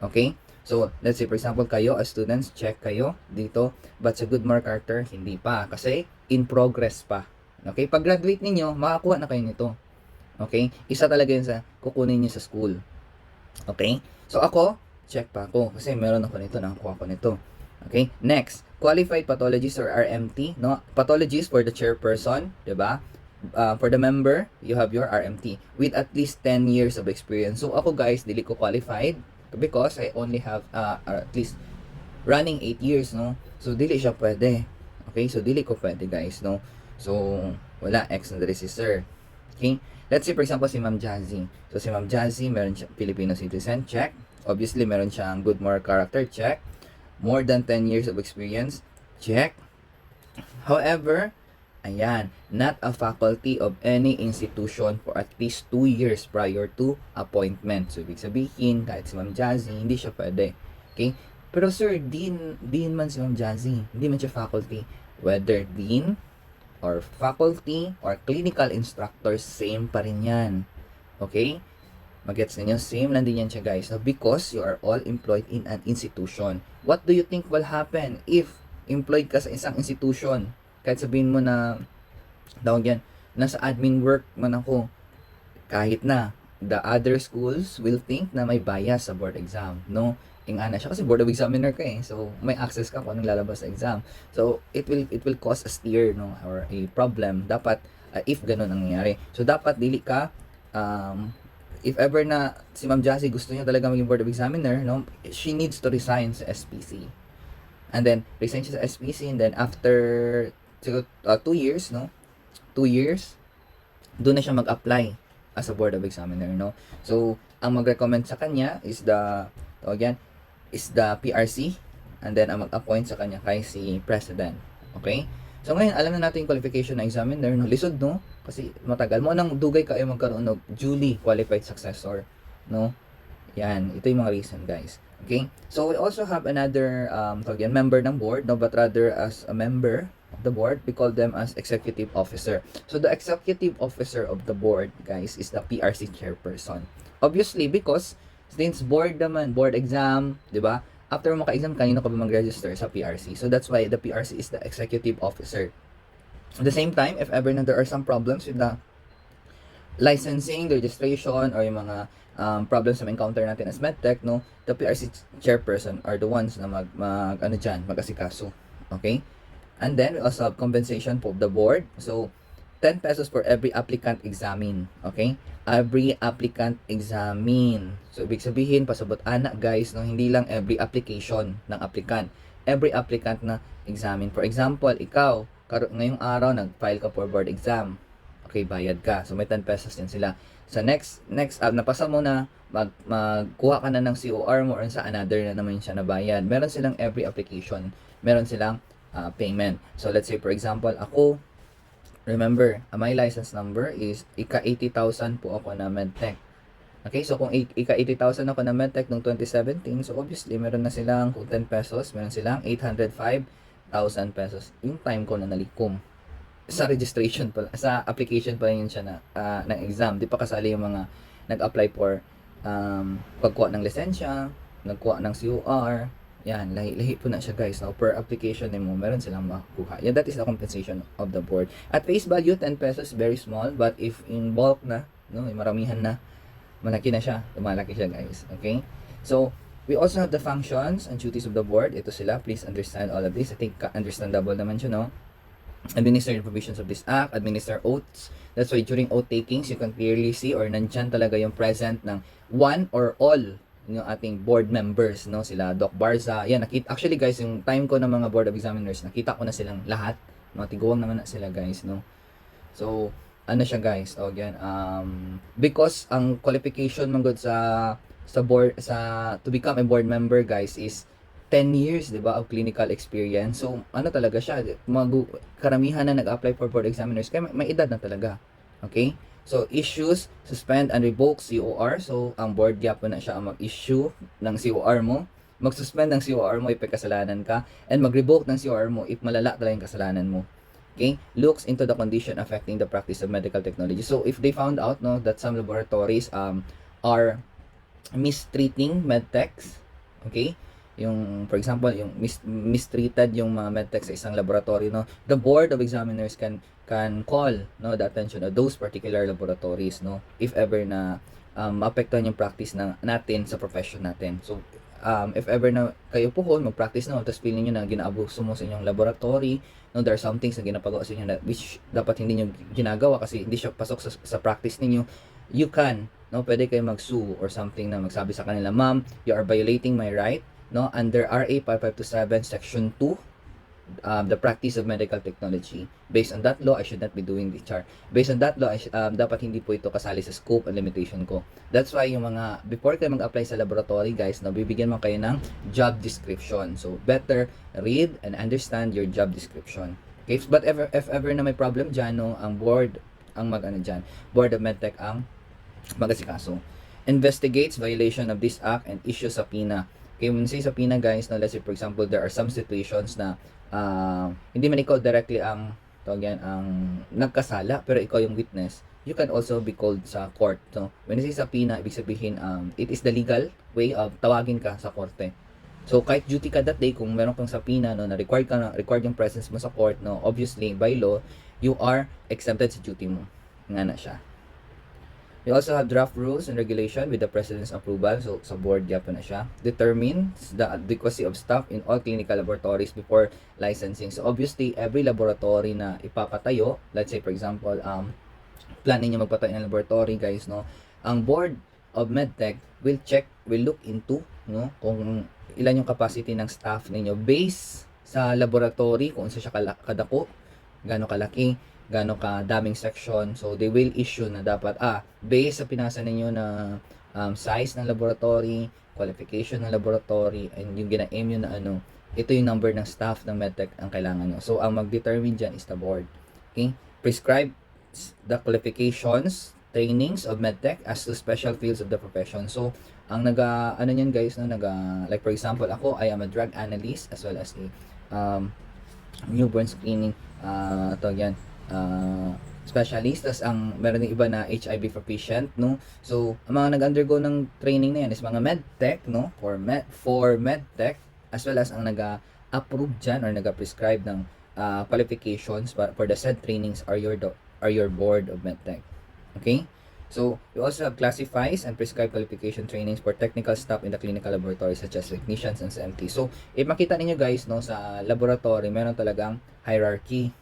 Okay? So, let's say for example, kayo as students, check kayo dito, but sa good moral character, hindi pa. Kasi, in progress pa. Okay? Pag graduate ninyo, makakuha na kayo nito. Okay? Isa talaga yun sa kukunin nyo sa school. Okay? So, ako, check pa ako. Kasi meron ako nito, nakakuha ko nito. Okay? Next, qualified pathologists or RMT, no? Pathologist for the chairperson, 'di ba? For the member, you have your RMT with at least 10 years of experience. So ako guys, dili ko qualified because I only have at least running 8 years, no? So dili siya pwede. Okay? So dili ko pwede guys, no? So wala X na diri si sir. Okay? Let's say for example si Ma'am Jazzy. So si Ma'am Jazzy, meron siya Filipino citizen, check. Obviously, meron siyang good moral character, check. More than 10 years of experience, check. However, ayan, not a faculty of any institution for at least 2 years prior to appointment. So, ibig sabihin, kahit si Ma'am Jazzy, hindi siya pwede. Okay? Pero sir, dean man si Ma'am Jazzy. Hindi man siya faculty. Whether dean or faculty or clinical instructor, same pa rin yan. Okay? Magets ninyo, same lang din yan siya guys. So, because you are all employed in an institution. What do you think will happen if employed ka sa isang institution? Kahit sabihin mo na, tawag yan, nasa admin work man ako, kahit na, the other schools will think na may bias sa board exam, no? Ingana siya kasi board of examiner ka eh. So, may access ka kung anong lalabas sa exam. So, it will cause a steer, no? Or a problem. Dapat, if ganun ang nangyayari. So, dapat dili ka, if ever na si Ma'am Jazzy gusto niya talaga maging board of examiner, no, she needs to resign sa SPC. And then, resign siya sa SPC, and then after 2 years, no, 2 years, doon na siya mag-apply as a board of examiner, no. So, ang mag-recommend sa kanya is the PRC, and then ang mag-appoint sa kanya kay si President. Okay? So, ngayon, alam na natin yung qualification ng examiner, no? Lisod, no? Kasi matagal mo nang dugay kayo magkaroon ng duly qualified successor, no? Yan, ito yung mga reason, guys. Okay? So, we also have another, member ng board, no? But rather as a member of the board, we call them as executive officer. So, the executive officer of the board, guys, is the PRC chairperson. Obviously, because since board naman, board exam, di ba? After mo maka-exam, kanino ka ba mag-register sa PRC? So, that's why the PRC is the executive officer. At the same time, if ever na there are some problems with the licensing, the registration, or yung mga problems na encounter natin as medtech, no, the PRC chairperson are the ones na mag-asikaso. Okay? And then, we also have compensation for the board. So, 10 pesos for every applicant examine. Okay? Every applicant examine. So, ibig sabihin, pasabot anak guys, no? Hindi lang every application ng applicant. Every applicant na examine. For example, ikaw, ngayong araw, nag-file ka for board exam. Okay, bayad ka. So, may 10 pesos din sila. Sa next napasa mo na, magkuha ka na ng COR mo or sa another na naman siya na bayad. Meron silang every application. Meron silang payment. So, let's say, for example, ako, remember, my license number is ika 80,000 po ako na medtech. Okay, so kung ika 80,000 ako na medtech noong 2017, so obviously meron na silang kung 10 pesos, meron silang 805,000 pesos. Yung time ko na nalikom sa registration pala, sa application pa yun siya na ng exam. Di pa kasali yung mga nag-apply for pagkuha ng lisensya, nagkuha ng COR. Yan, lahi po na siya guys. Now, per application mo, meron silang makukuha. Yeah, that is the compensation of the board. At face value, 10 pesos, very small. But if in bulk na, no, maramihan na, malaki na siya. Lumalaki siya guys. Okay? So, we also have the functions and duties of the board. Ito sila. Please understand all of this. I think understandable naman siya, no? Administer the provisions of this act. Administer oaths. That's why during oath takings, you can clearly see or nandyan talaga yung present ng one or all yung ating board members, no, sila Doc Barza. Yan, actually guys, yung time ko ng mga board of examiners, nakita ko na silang lahat, no, tiguang naman na sila guys, no. So, ano siya guys, yan, because ang qualification man good sa board, to become a board member guys is 10 years, di ba, of clinical experience. So, ano talaga siya, karamihan na nag-apply for board examiners, kaya may edad na talaga, okay. So, issues, suspend and revoke COR. So, ang board gyapon na siya ang mag-issue ng COR mo. Mag-suspend ng COR mo if may kasalanan ka. And mag-revoke ng COR mo if malala talaga yung kasalanan mo. Okay? Looks into the condition affecting the practice of medical technology. So, if they found out, no, that some laboratories are mistreating medtechs, okay? Yung, for example, yung mistreated yung mga medtech sa isang laboratory, no, the board of examiners can call, no, the attention of those particular laboratories, no, if ever na maapektuhan yung practice natin sa profession natin. So, if ever na kayo puhon, mag-practice na, tapos feeling nyo na ginaabuso mo sa inyong laboratory, no, there are some things na ginapagawa sa inyo na which dapat hindi nyo ginagawa kasi hindi siya pasok sa practice ninyo, you can, no, pwede kayo mag-sue or something na magsabi sa kanila, ma'am, you are violating my right, no, under RA 5527 section 2, the practice of medical technology. Based on that law, I should not be doing this chart. Based on that law, dapat hindi po ito kasali sa scope and limitation ko. That's why yung mga, before kayo mag-apply sa laboratory, guys, no, bibigyan mo kayo ng job description. So, better read and understand your job description. Okay? But if ever na may problem dyan, no, ang board, Board of Medtech ang mag-asikaso. Investigates violation of this act and issues subpoena. Okay, when say subpoena, guys, no, let's say for example, there are some situations na hindi man ikaw directly ang nagkasala, pero ikaw yung witness, you can also be called sa court. So, when you say subpoena, ibig sabihin, it is the legal way of tawagin ka sa korte. So, kahit duty ka that day, kung meron kang subpoena, no, na required yung presence mo sa court, no, obviously, by law, you are exempted sa duty mo. Nga na siya. We also have draft rules and regulation with the President's approval. So, sa board, yapon na siya. Determines the adequacy of staff in all clinical laboratories before licensing. So, obviously, every laboratory na ipapatayo, let's say, for example, plan ninyo magpatayo ng laboratory, guys, no? Ang Board of Medtech will look into, no, kung ilan yung capacity ng staff ninyo based sa laboratory, kung saan siya kadako, gaano kalaki, gaano ka daming section. So they will issue na dapat based sa pinasa ninyo na size ng laboratory, qualification ng laboratory, and yung gina-aim yun na ito yung number ng staff ng medtech ang kailangan nyo. So ang mag-determine dyan is the board. Okay? Prescribe the qualifications, trainings of medtech as to special fields of the profession. So ang niyan, guys, no, like for example, ako, I am a drug analyst as well as a newborn screening specialist. Tas ang meron din iba na HIV for patient, no. So ang mga nag-undergo ng training na yan is mga medtech, no, for medtech, as well as ang nag-approve dyan or nag-prescribe ng qualifications for the said trainings are your board of medtech. Okay, so we also have classifies and prescribe qualification trainings for technical staff in the clinical laboratory such as technicians and CMT. So if makita ninyo, guys, no, sa laboratory meron talagang hierarchy.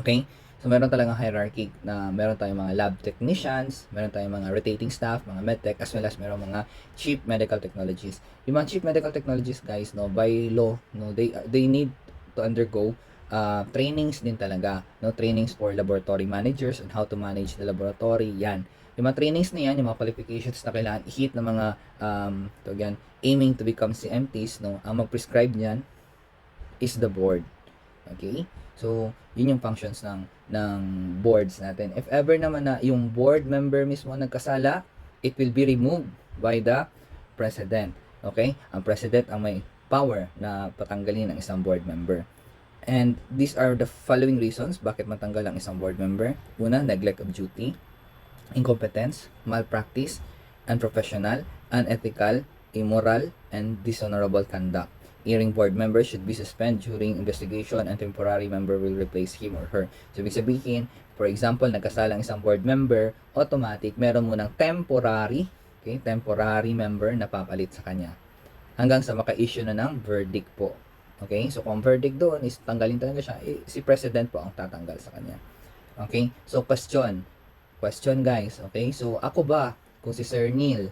Okay? So, meron talagang hierarchy na meron tayong mga lab technicians, meron tayong mga rotating staff, mga medtech, as well as meron mga chief medical technologies. Yung mga chief medical technologies, guys, no, by law, no, they need to undergo trainings din talaga, no, trainings for laboratory managers on how to manage the laboratory, yan. Yung mga trainings na yan, yung mga qualifications na kailangan i-hit ng mga aiming to become CMTs, no, ang mag-prescribe niyan is the board. Okay? So, yun yung functions ng boards natin. If ever naman na yung board member mismo nagkasala, it will be removed by the president. Okay? Ang president ang may power na patanggalin ang isang board member. And these are the following reasons bakit matanggal ang isang board member. Una, neglect of duty, incompetence, malpractice, unprofessional, unethical, immoral, and dishonorable conduct. Hearing board member should be suspended during investigation and temporary member will replace him or her. So, ibig sabihin, for example, nagkasala ang isang board member, automatic, meron mo ng temporary member na papalit sa kanya. Hanggang sa maka-issue na ng verdict po. Okay? So, kung verdict doon is tanggalin talaga siya, si president po ang tatanggal sa kanya. Okay? So, question, guys. Okay? So, ako ba, kung si Sir Neil,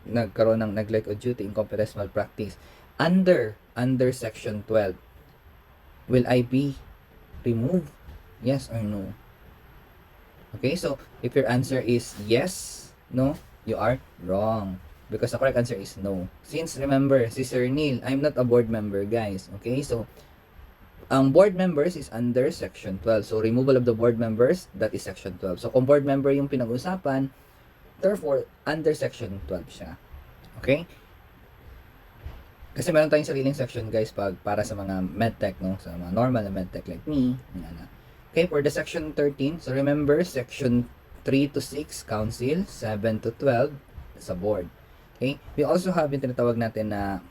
nagkaroon ng neglect of duty, incompetence, malpractice, under section 12, will I be removed? Yes or no? Okay, so if your answer is yes, no, you are wrong. Because the correct answer is no. Since, remember, si Sir Neil, I'm not a board member, guys. Okay, so ang board members is under section 12. So removal of the board members, that is section 12. So kung board member yung pinag-usapan, therefore, under section 12 siya. Okay? Kasi meron tayong sariling section, guys, para sa mga medtech, no? Sa mga normal na medtech like me. Okay, for the section 13, so remember, section 3 to 6, council, 7 to 12, sa board. Okay, we also have yung tinatawag natin na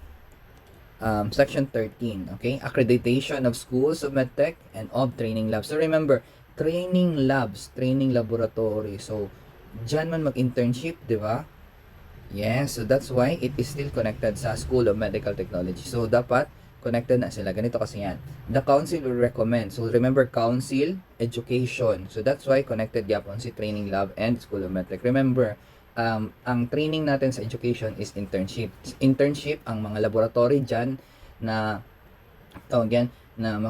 section 13, okay, accreditation of schools of medtech and of training labs. So remember, training labs, training laboratory. So, dyan man mag-internship, di ba? Yes, so that's why it is still connected sa School of Medical Technology. So, dapat connected na sila. Ganito kasi yan. The council will recommend. So, remember, council, education. So, that's why connected yapon si training lab and School of Medtech. Remember, ang training natin sa education is internship. Internship, ang mga laboratory dyan na, tawag yan, na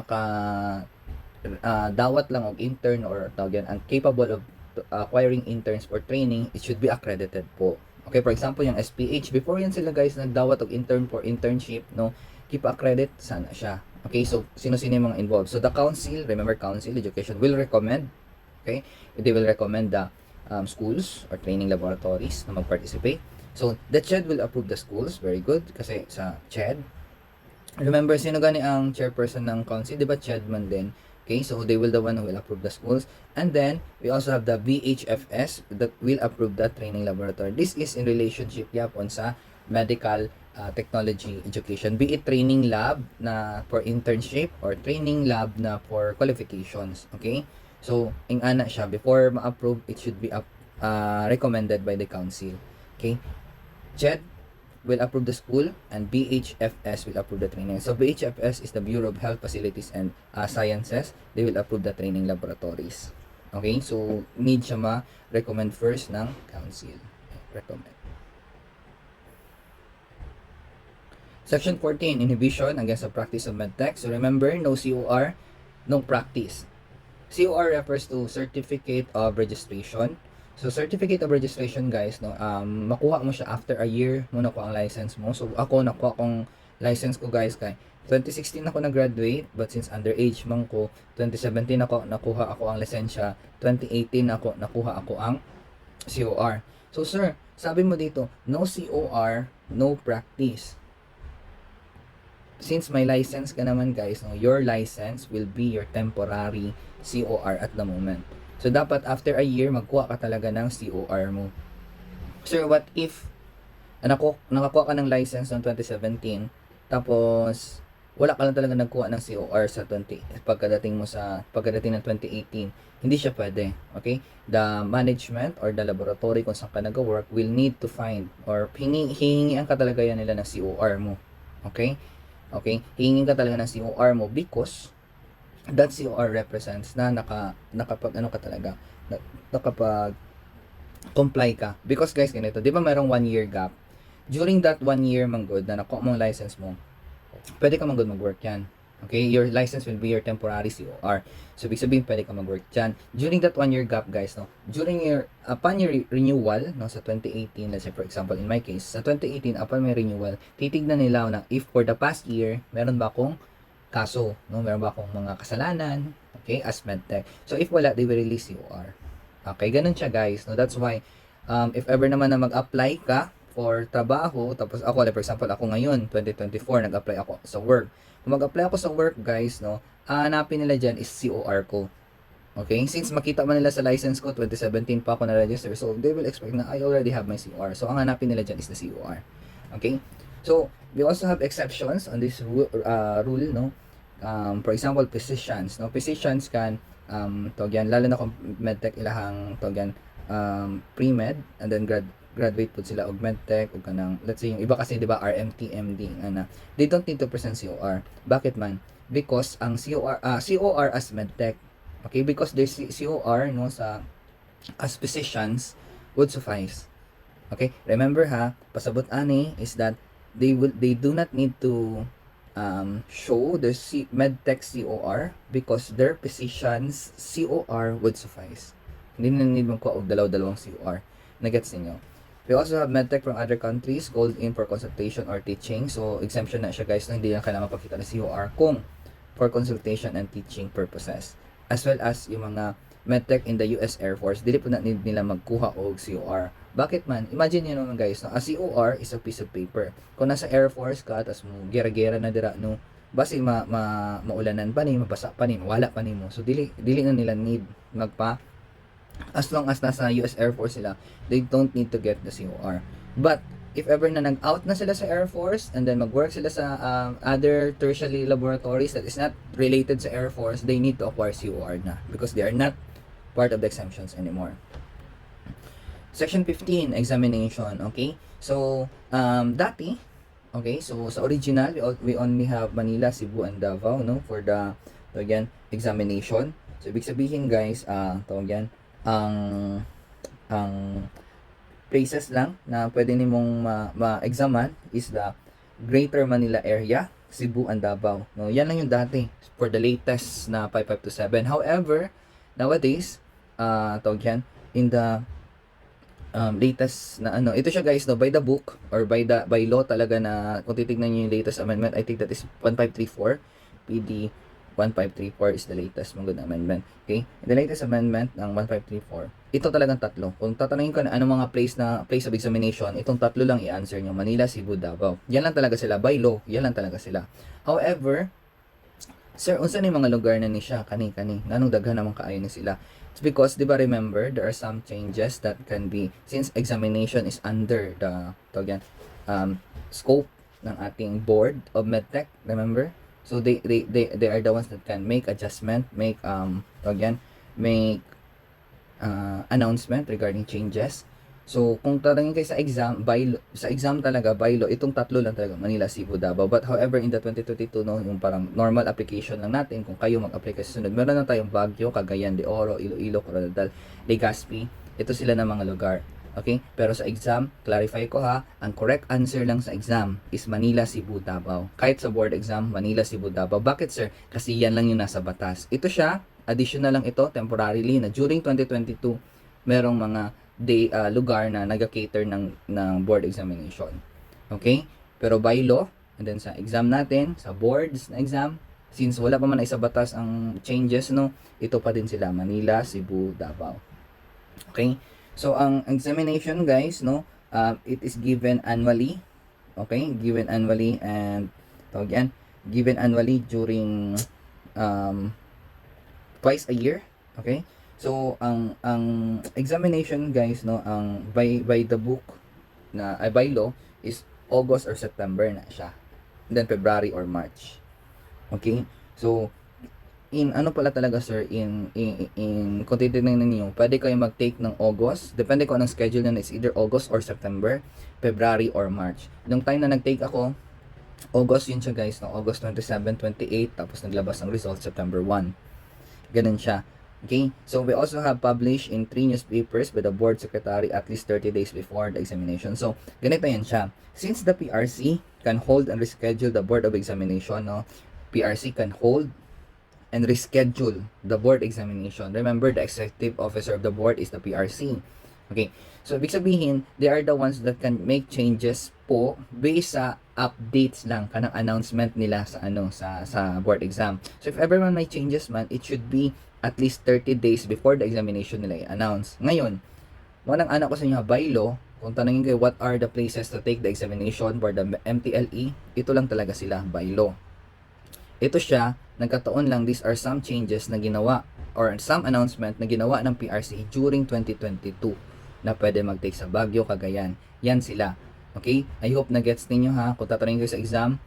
dawat lang og intern or tawag yan, ang capable of acquiring interns for training, it should be accredited po. Okay, for example, yung SPH, before yan sila guys nagdawat og intern for internship, no, keep accredit sana siya. Okay, so sino-sino yung mga involved? So the council, remember council, education will recommend, okay, they will recommend the schools or training laboratories na mag-participate. So the CHED will approve the schools, very good, kasi sa CHED, remember, sino gani ang chairperson ng council? Di ba CHED man din? Okay, so they will the one who will approve the schools. And then, we also have the VHFS that will approve the training laboratory. This is in relationship yapon sa medical technology education. Be it training lab na for internship or training lab na for qualifications. Okay? So, ing ana siya. Before ma-approve, it should be recommended by the council. Okay? CHED will approve the school and BHFS will approve the training. So BHFS is the Bureau of Health Facilities and Sciences. They will approve the training laboratories. Okay? So need siya ma-recommend first ng council. Recommend. Section 14, inhibition against the practice of medtech. So remember, no COR, no practice. COR refers to Certificate of Registration. So, Certificate of Registration, guys, no, makuha mo siya after a year mo nakuha ang license mo. So, ako, nakuha kong license ko, guys, kay 2016 ako na-graduate, but since underage man ko, 2017 ako, nakuha ako ang lisensya, 2018 ako, nakuha ako ang COR. So, sir, sabi mo dito, no COR, no practice. Since may license ka naman, guys, no, your license will be your temporary COR at the moment. So, dapat after a year, magkuha ka talaga ng COR mo. Sir, what if nakakuha ka ng license noong 2017, tapos wala ka lang talaga nagkuha ng COR sa pagdating ng 2018, hindi siya pwede. Okay? The management or the laboratory kung saan ka nag-work will need to find or hihingian ka talaga yan nila ng COR mo. Okay? Okay? Hingin ka talaga ng COR mo because that COR represents na nakapag comply ka. Because guys, ganito, di ba mayroong 1 year gap? During that 1 year manggod na nakuha mong license mo, pwede ka manggod mag-work yan. Okay? Your license will be your temporary COR. So, ibig sabihin, pwede ka mag-work dyan. During that 1 year gap, guys, no, upon your renewal, no, sa 2018, let's say, for example, in my case, sa 2018, upon my renewal, titignan nila na if for the past year, meron ba akong kaso, no? Meron ba akong mga kasalanan, okay, as medtech. So, if wala, they will release COR. Okay, ganun siya, guys. No? That's why, if ever naman na mag-apply ka for trabaho, tapos ako, like for example, ako ngayon, 2024, nag-apply ako sa work. Kung mag-apply ako sa work, guys, no, hanapin nila dyan is COR ko. Okay? Since makita man nila sa license ko, 2017 pa ako na-register, so they will expect na I already have my COR. So, ang hanapin nila dyan is the COR. Okay? So, we also have exceptions on this rule, no? For example, physicians, no? Physicians can tawag yan, lalo na kung medtech ilahang tawag yan, pre-med and then graduate po sila og medtech o kanang, let's say yung iba kasi di ba RMT, MD, they don't need to present COR. Bakit man? Because ang COR as medtech, okay, because there's COR no sa as physicians would suffice. Okay, remember ha, pasabot ani is that they do not need to show their medtech COR because their physicians COR would suffice. Hindi na need magkuha og dalawang COR. Nagets ninyo? We also have medtech from other countries called in for consultation or teaching. So, exemption na siya, guys, na hindi na kailangan magpakita ng COR kung for consultation and teaching purposes. As well as yung mga medtech in the US Air Force, dili po na need nila magkuha og COR. Bakit man? Imagine nyo naman, guys, no? A COR is a piece of paper. Kung nasa Air Force ka, tas mo gera-gera na dira, no? Basi maulanan pa ni, mabasa pa ni, mawala pa ni mo. So, dili na nila need magpa. As long as nasa US Air Force sila, they don't need to get the COR. But, if ever na nag-out na sila sa Air Force, and then mag-work sila sa other tertiary laboratories that is not related sa Air Force, they need to acquire COR na. Because they are not part of the exemptions anymore. Section 15, examination, okay? So, dati, okay, so sa original, we only have Manila, Cebu, and Davao, no, for the, tawag yan, examination. So, ibig sabihin, guys, tawag yan, ang places lang na pwede nimong ma-examan is the Greater Manila area, Cebu, and Davao. No, yan lang yung dati for the latest na 5527. However, nowadays, tawag yan, in the latest na ano, ito siya guys, no, by the book or by law talaga na kung titignan niyo yung latest amendment, I think that is 1534 PD 1534 is the latest mga good amendment. Okay? The latest amendment ng 1534. Ito talagang tatlo. Kung tatanungin ko na anong mga place of examination, itong tatlo lang i-answer nyo. Manila, Cebu, Davao. Yan lang talaga sila. By law, yan lang talaga sila. However, sir, unsa ni mga lugar na ni siya? Kani. Nanong daghan naman kaayo ni sila? It's because, di ba remember, there are some changes that can be, since examination is under the, scope ng ating board of medtech, remember? So they are the ones that can make adjustment, make announcement regarding changes. So kung tatanungin kayo sa exam, sa exam talaga by law, itong tatlo lang talaga, Manila, Cebu, Davao. But however, in the 2022, no, yung parang normal application lang natin, kung kayo mag-apply sa sunod, meron na tayong Baguio, Cagayan de Oro, Iloilo, Coronadal, Legazpi. Ito sila na mga lugar. Okay? Pero sa exam, clarify ko ha, ang correct answer lang sa exam is Manila, Cebu, Davao. Kahit sa board exam, Manila, Cebu, Davao. Bakit sir? Kasi yan lang yung nasa batas. Ito siya, additional lang ito, temporarily, na during 2022, merong mga lugar na nag-cater ng board examination. Okay? Pero by law, and then sa exam natin, sa boards na exam, since wala pa man ay sa batas ang changes, no, ito pa din sila, Manila, Cebu, Davao. Okay? So, ang examination, guys, no, it is given annually. Okay? Given annually and, given annually during twice a year. Okay? So, ang examination, guys, no, ang by the book na by law is August or September na siya. And then February or March. Okay? So, in ano pala talaga sir, in kung titignan ninyo, pwede kayo mag-take ng August, depende ko anong schedule na, is either August or September, February or March. Nung time na nag-take ako, August yun siya guys, no? August 27, 28, tapos naglabas ang result September 1. Ganun siya. Okay, so we also have published in 3 newspapers by the board secretary at least 30 days before the examination. So, ganito yan siya. Since the PRC can hold and reschedule the board of examination, no? PRC can hold and reschedule the board examination. Remember, the executive officer of the board is the PRC. Okay. So, ibig sabihin, they are the ones that can make changes po based sa updates lang kanang announcement nila sa sa board exam. So, if ever man may changes man, it should be at least 30 days before the examination nila i-announce. Ngayon, manang anak ko sa inyo, by law, kung tanongin kayo what are the places to take the examination for the MTLE, ito lang talaga sila by law. Ito siya, nagkataon lang, these are some changes na ginawa or some announcement na ginawa ng PRC during 2022 na pwede mag-take sa Baguio, Cagayan. Yan sila. Okay? I hope na gets ninyo ha. Kung tatanungin kayo sa exam,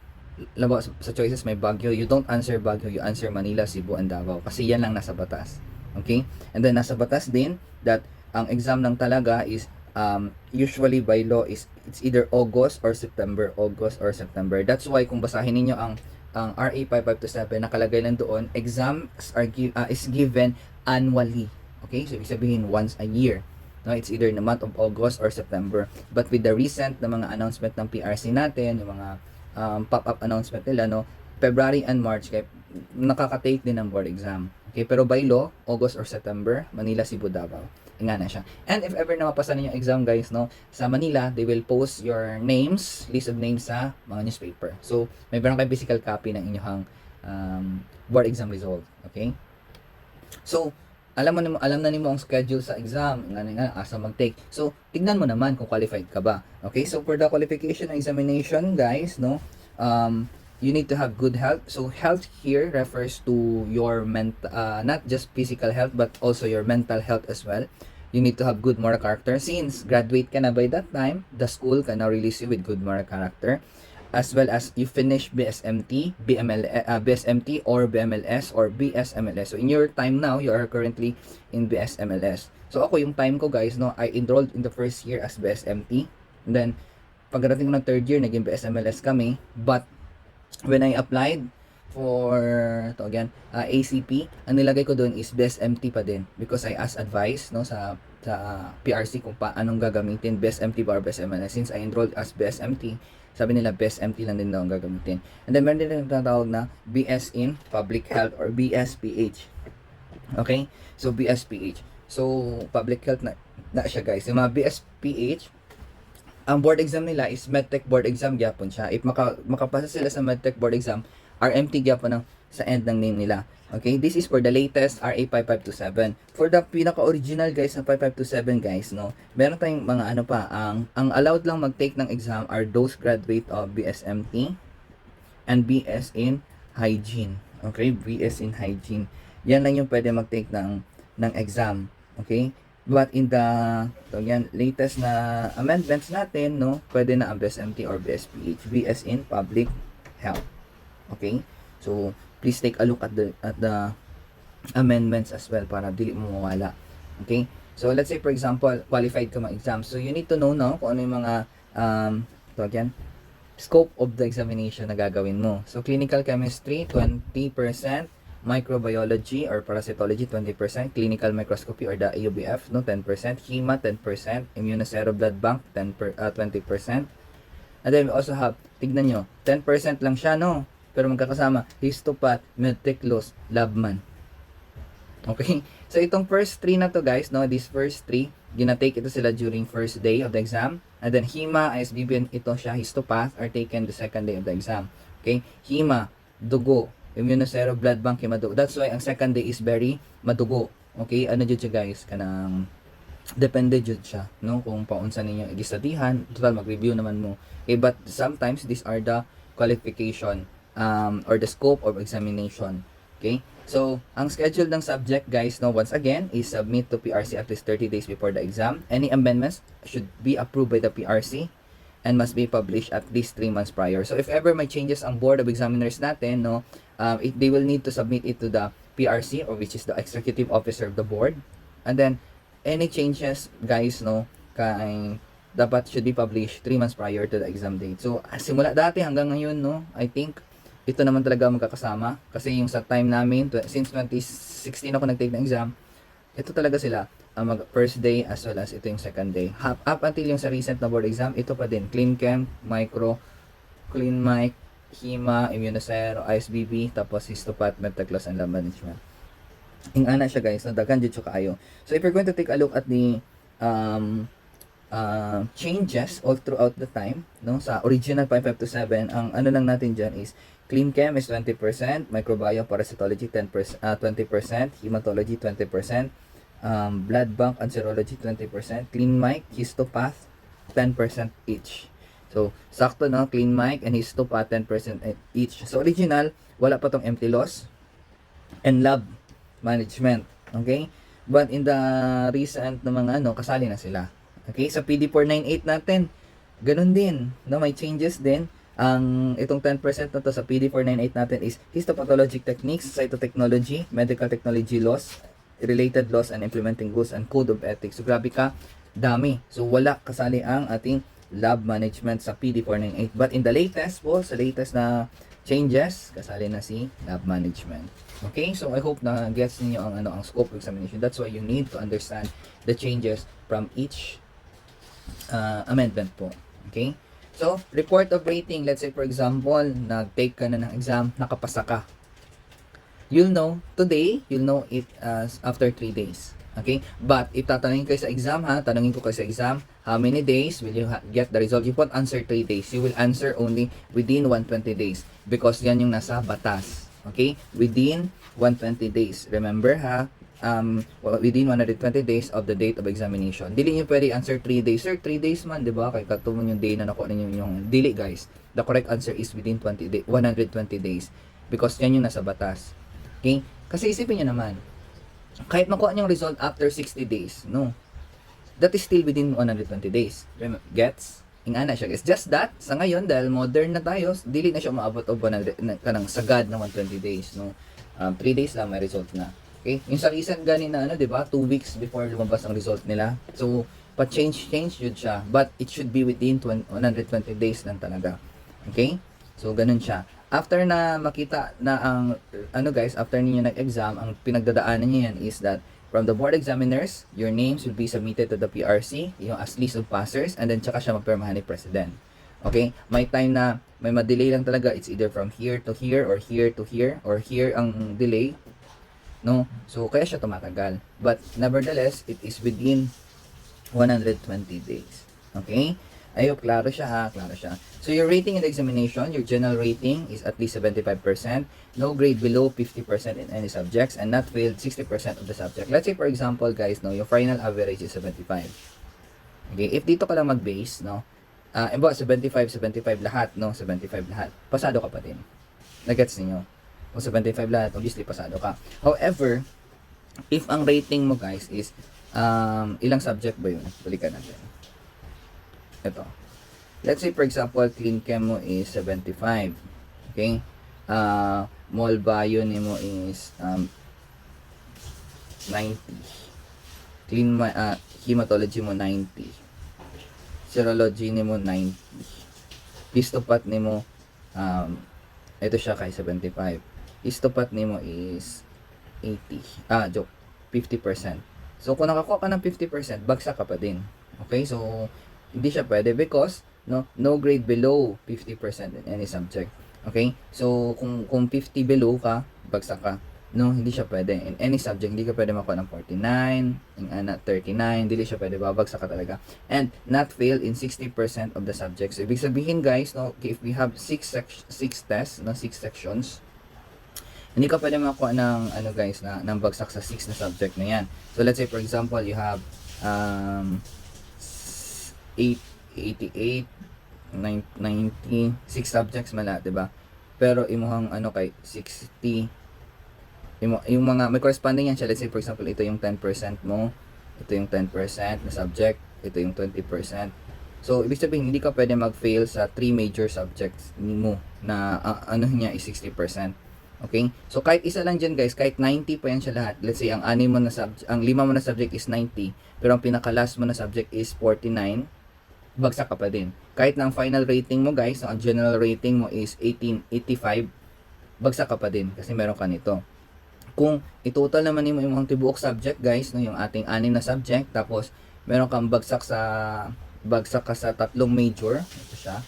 sa choices may Baguio, you don't answer Baguio, you answer Manila, Cebu, and Davao. Kasi yan lang nasa batas. Okay? And then nasa batas din that ang exam lang talaga is usually by law is it's either August or September. August or September. That's why kung basahin niyo ang RA 5527, nakalagay lang doon, exams is given annually. Okay? So, ibig sabihin, once a year. No, it's either in the month of August or September. But with the recent na mga announcement ng PRC natin, yung mga pop-up announcement nila, no, February and March, kaya nakaka-take din ng board exam. Okay? Pero by law, August or September, Manila, Cebu, Davao. Nga na siya. And if ever na mapasa ninyo exam guys, no, sa Manila, they will post your names, list of names sa mga newspaper. So, may meron kayong physical copy ng inyong board exam result. Okay? So, alam na nimo ang schedule sa exam, nga asa mag-take. So, tignan mo naman kung qualified ka ba. Okay? So, for the qualification and examination, guys, no, you need to have good health. So, health here refers to your not just physical health, but also your mental health as well. You need to have good moral character. Since graduate ka na by that time, the school can now release you with good moral character. as well as you finish BSMT, BSMT or BMLS or BSMLS. So in your time now, you are currently in BSMLS. So ako yung time ko guys, no, I enrolled in the first year as BSMT. And then pagdating ko ng third year, naging BSMLS kami. But when I applied for ACP, ang nilagay ko doon is BSMT pa din because I asked advice no sa PRC kung paanong gagamitin BSMT ba or BSMLS. Since I enrolled as BSMT, sabi nila BSMT lang din daw ang gagamitin. And then meron din tinatawag na BS in Public Health or BSPH. Okay? So BSPH. So Public Health na siya guys. Yung mga BSPH, ang board exam nila is medtech board exam gyapon siya. If makapasa sila sa medtech board exam, RMT gyapon sa end ng name nila. Okay, this is for the latest RA 5527. For the pinaka-original guys na 5527 guys, no, meron tayong mga ano pa, ang allowed lang mag-take ng exam are those graduate of BSMT and BS in Hygiene. Okay, BS in Hygiene. Yan lang yung pwede mag-take ng exam. Okay, but in the latest na amendments natin, no, pwede na ang BSMT or BSPH, BS in Public Health. Okay, so please take a look at the amendments as well para dili mo mawala. Okay? So let's say for example, qualified ka mag-exam. So you need to know now kung ano yung mga scope of the examination na gagawin mo. So clinical chemistry 20%, microbiology or parasitology 20%, clinical microscopy or the AUBF no 10%, hema 10%, immunosero blood bank 20%. And then we also have, tignan nyo, 10% lang siya no. Pero magkakasama, histopath, medtechlos, labman. Okay? So, itong first 3 na to guys, no? These first 3, ginatake ito sila during first day of the exam. And then, hema, ISBB, ito siya, histopath, are taken the second day of the exam. Okay? Hema, dugo, immunosero, blood bank, madugo. That's why, ang second day is very madugo. Okay? Ano dyan siya guys? Kanang, depende dyan siya, no? Kung paunsa ninyo igistadihan, total, mag-review naman mo. Okay? But, sometimes, these are the qualification or the scope of examination. Okay? So, ang schedule ng subject, guys, no, once again, is submit to PRC at least 30 days before the exam. Any amendments should be approved by the PRC and must be published at least 3 months prior. So, if ever may changes ang Board of Examiners natin, no, they will need to submit it to the PRC, or which is the executive officer of the board. And then, any changes, guys, no, dapat should be published 3 months prior to the exam date. So, simula dati hanggang ngayon, no, I think, ito naman talaga magkakasama kasi yung sa time namin since 2016 ako nag-take ng exam, ito talaga sila mag first day as well as ito yung second day up until yung sa recent na board exam, ito pa din clean chem, micro, clean mic, hema, immunosero, ISBB, tapos histopath, medtechlos, and lab management. Yung ana siya guys, nadagan dyan siya kaayo. So if you're going to take a look at the changes all throughout the time, no, sa original 5527, ang ano lang natin dyan is clean chem is 20%, microbiome, parasitology 20%, hematology 20%, blood bank and serology 20%, clean mic, histopath 10% each. So, sakto no, clean mic and histopath 10% each. So, original, wala pa tong empty loss and lab management. Okay? But in the recent na mga kasali na sila. Okay? Sa PD498 natin, ganun din. No, may changes din. Ang itong 10% na to sa PD498 natin is histopathologic techniques, cytotechnology, medical technology laws, related laws and implementing rules and code of ethics. So grabe ka, dami. So wala kasali ang ating lab management sa PD498. But in the latest po, sa latest na changes, kasali na si lab management. Okay? So I hope na gets niyo ang scope of examination. That's why you need to understand the changes from each amendment po. Okay? So, report of rating, let's say for example, nag-take ka na ng exam, nakapasa ka. You'll know today, you'll know it after 3 days. Okay? But, if tatanungin kayo sa exam tanungin ko kayo sa exam, how many days will you get the result? You won't answer 3 days. You will answer only within 120 days. Because yan yung nasa batas. Okay? Within 120 days. Remember within 120 days of the date of examination. Dili nyo pwede answer 3 days. Sir, 3 days man, di ba? Kaya katumon yung day na nakuha ninyo yung dili, guys. The correct answer is within 120 days. Because yan yung nasa batas. Okay? Kasi isipin nyo naman, kahit makuha nyo yung result after 60 days, no? That is still within 120 days. Gets? Ingana siya guys. Just that, sa ngayon, dahil modern na tayo, dili na siya umaabot o kanang sagad na 120 days, no? 3 days lang may result na. Okay? Yung sa recent gani na ano, 'di ba? 2 weeks before lumabas ang result nila. So, pa-change yun siya. But it should be within 120 days lang talaga. Okay? So, ganun siya. After na makita na ang, ano guys, after niyo nag-exam, ang pinagdadaanan niyo yan is that from the board examiners, your names will be submitted to the PRC, yung as list of passers, and then tsaka siya mapirmahan ni President. Okay? May time na may ma-delay lang talaga. It's either from here to here, or here to here, or here ang delay. No? So, kaya siya tumatagal. But, nevertheless, it is within 120 days. Okay? Ayo, klaro siya ha, klaro siya. So, your rating in the examination, your general rating is at least 75%, no grade below 50% in any subjects, and not failed 60% of the subject. Let's say, for example, guys, no, your final average is 75. Okay, if dito ka lang mag-base, no, 75 lahat, no, 75 lahat, pasado ka pa din. Nagets niyo? Kung 75 lahat, obviously, pasado ka. However, if ang rating mo, guys, is, ilang subject ba yun? Balikan natin. Ito. Let's say, for example, clean chem mo is 75. Okay? Mol bio ni mo is 90. Hematology mo 90. Serology ni mo 90. Histopath ni mo, ito siya kay 75. Histopath ni mo is 80. Joke. 50%. So, kung nakakuha ka ng 50%, bagsak ka pa din. Okay? So, hindi siya pwede because no grade below 50% in any subject. Okay? So, kung 50 below ka, bagsak ka. No, hindi siya pwede. In any subject, hindi ka pwede makuha ng 49, in 39, hindi siya pwede, babagsak ka talaga. And not fail in 60% of the subjects. So, ibig sabihin guys, no, if we have 6 tests, 6 sections, hindi ka pwede makuha ng, guys, ng bagsak sa 6 na subject na yan. So, let's say, for example, you have 88, 90, 6 subjects man lahat, diba? Pero imuhang kay 60, yung mga may corresponding yan siya. Let's say for example, ito yung 10% mo, ito yung 10% na subject, ito yung 20%. So, ibig sabihin, hindi ka pwede mag-fail sa 3 major subjects mo na niya is 60%. Okay? So, kahit isa lang dyan guys, kahit 90 pa yan siya lahat. Let's say, ang 5 mo na subject is 90, pero ang pinaka-last mo na subject is 49, bagsak ka pa din. Kahit na ang final rating mo guys, ang general rating mo is 85, bagsak ka pa din kasi meron ka nito. Kung itotal naman mo yung mga tibuok subject guys, no, yung ating 6 na subject, tapos meron kang bagsak ka sa 3 major, ito siya.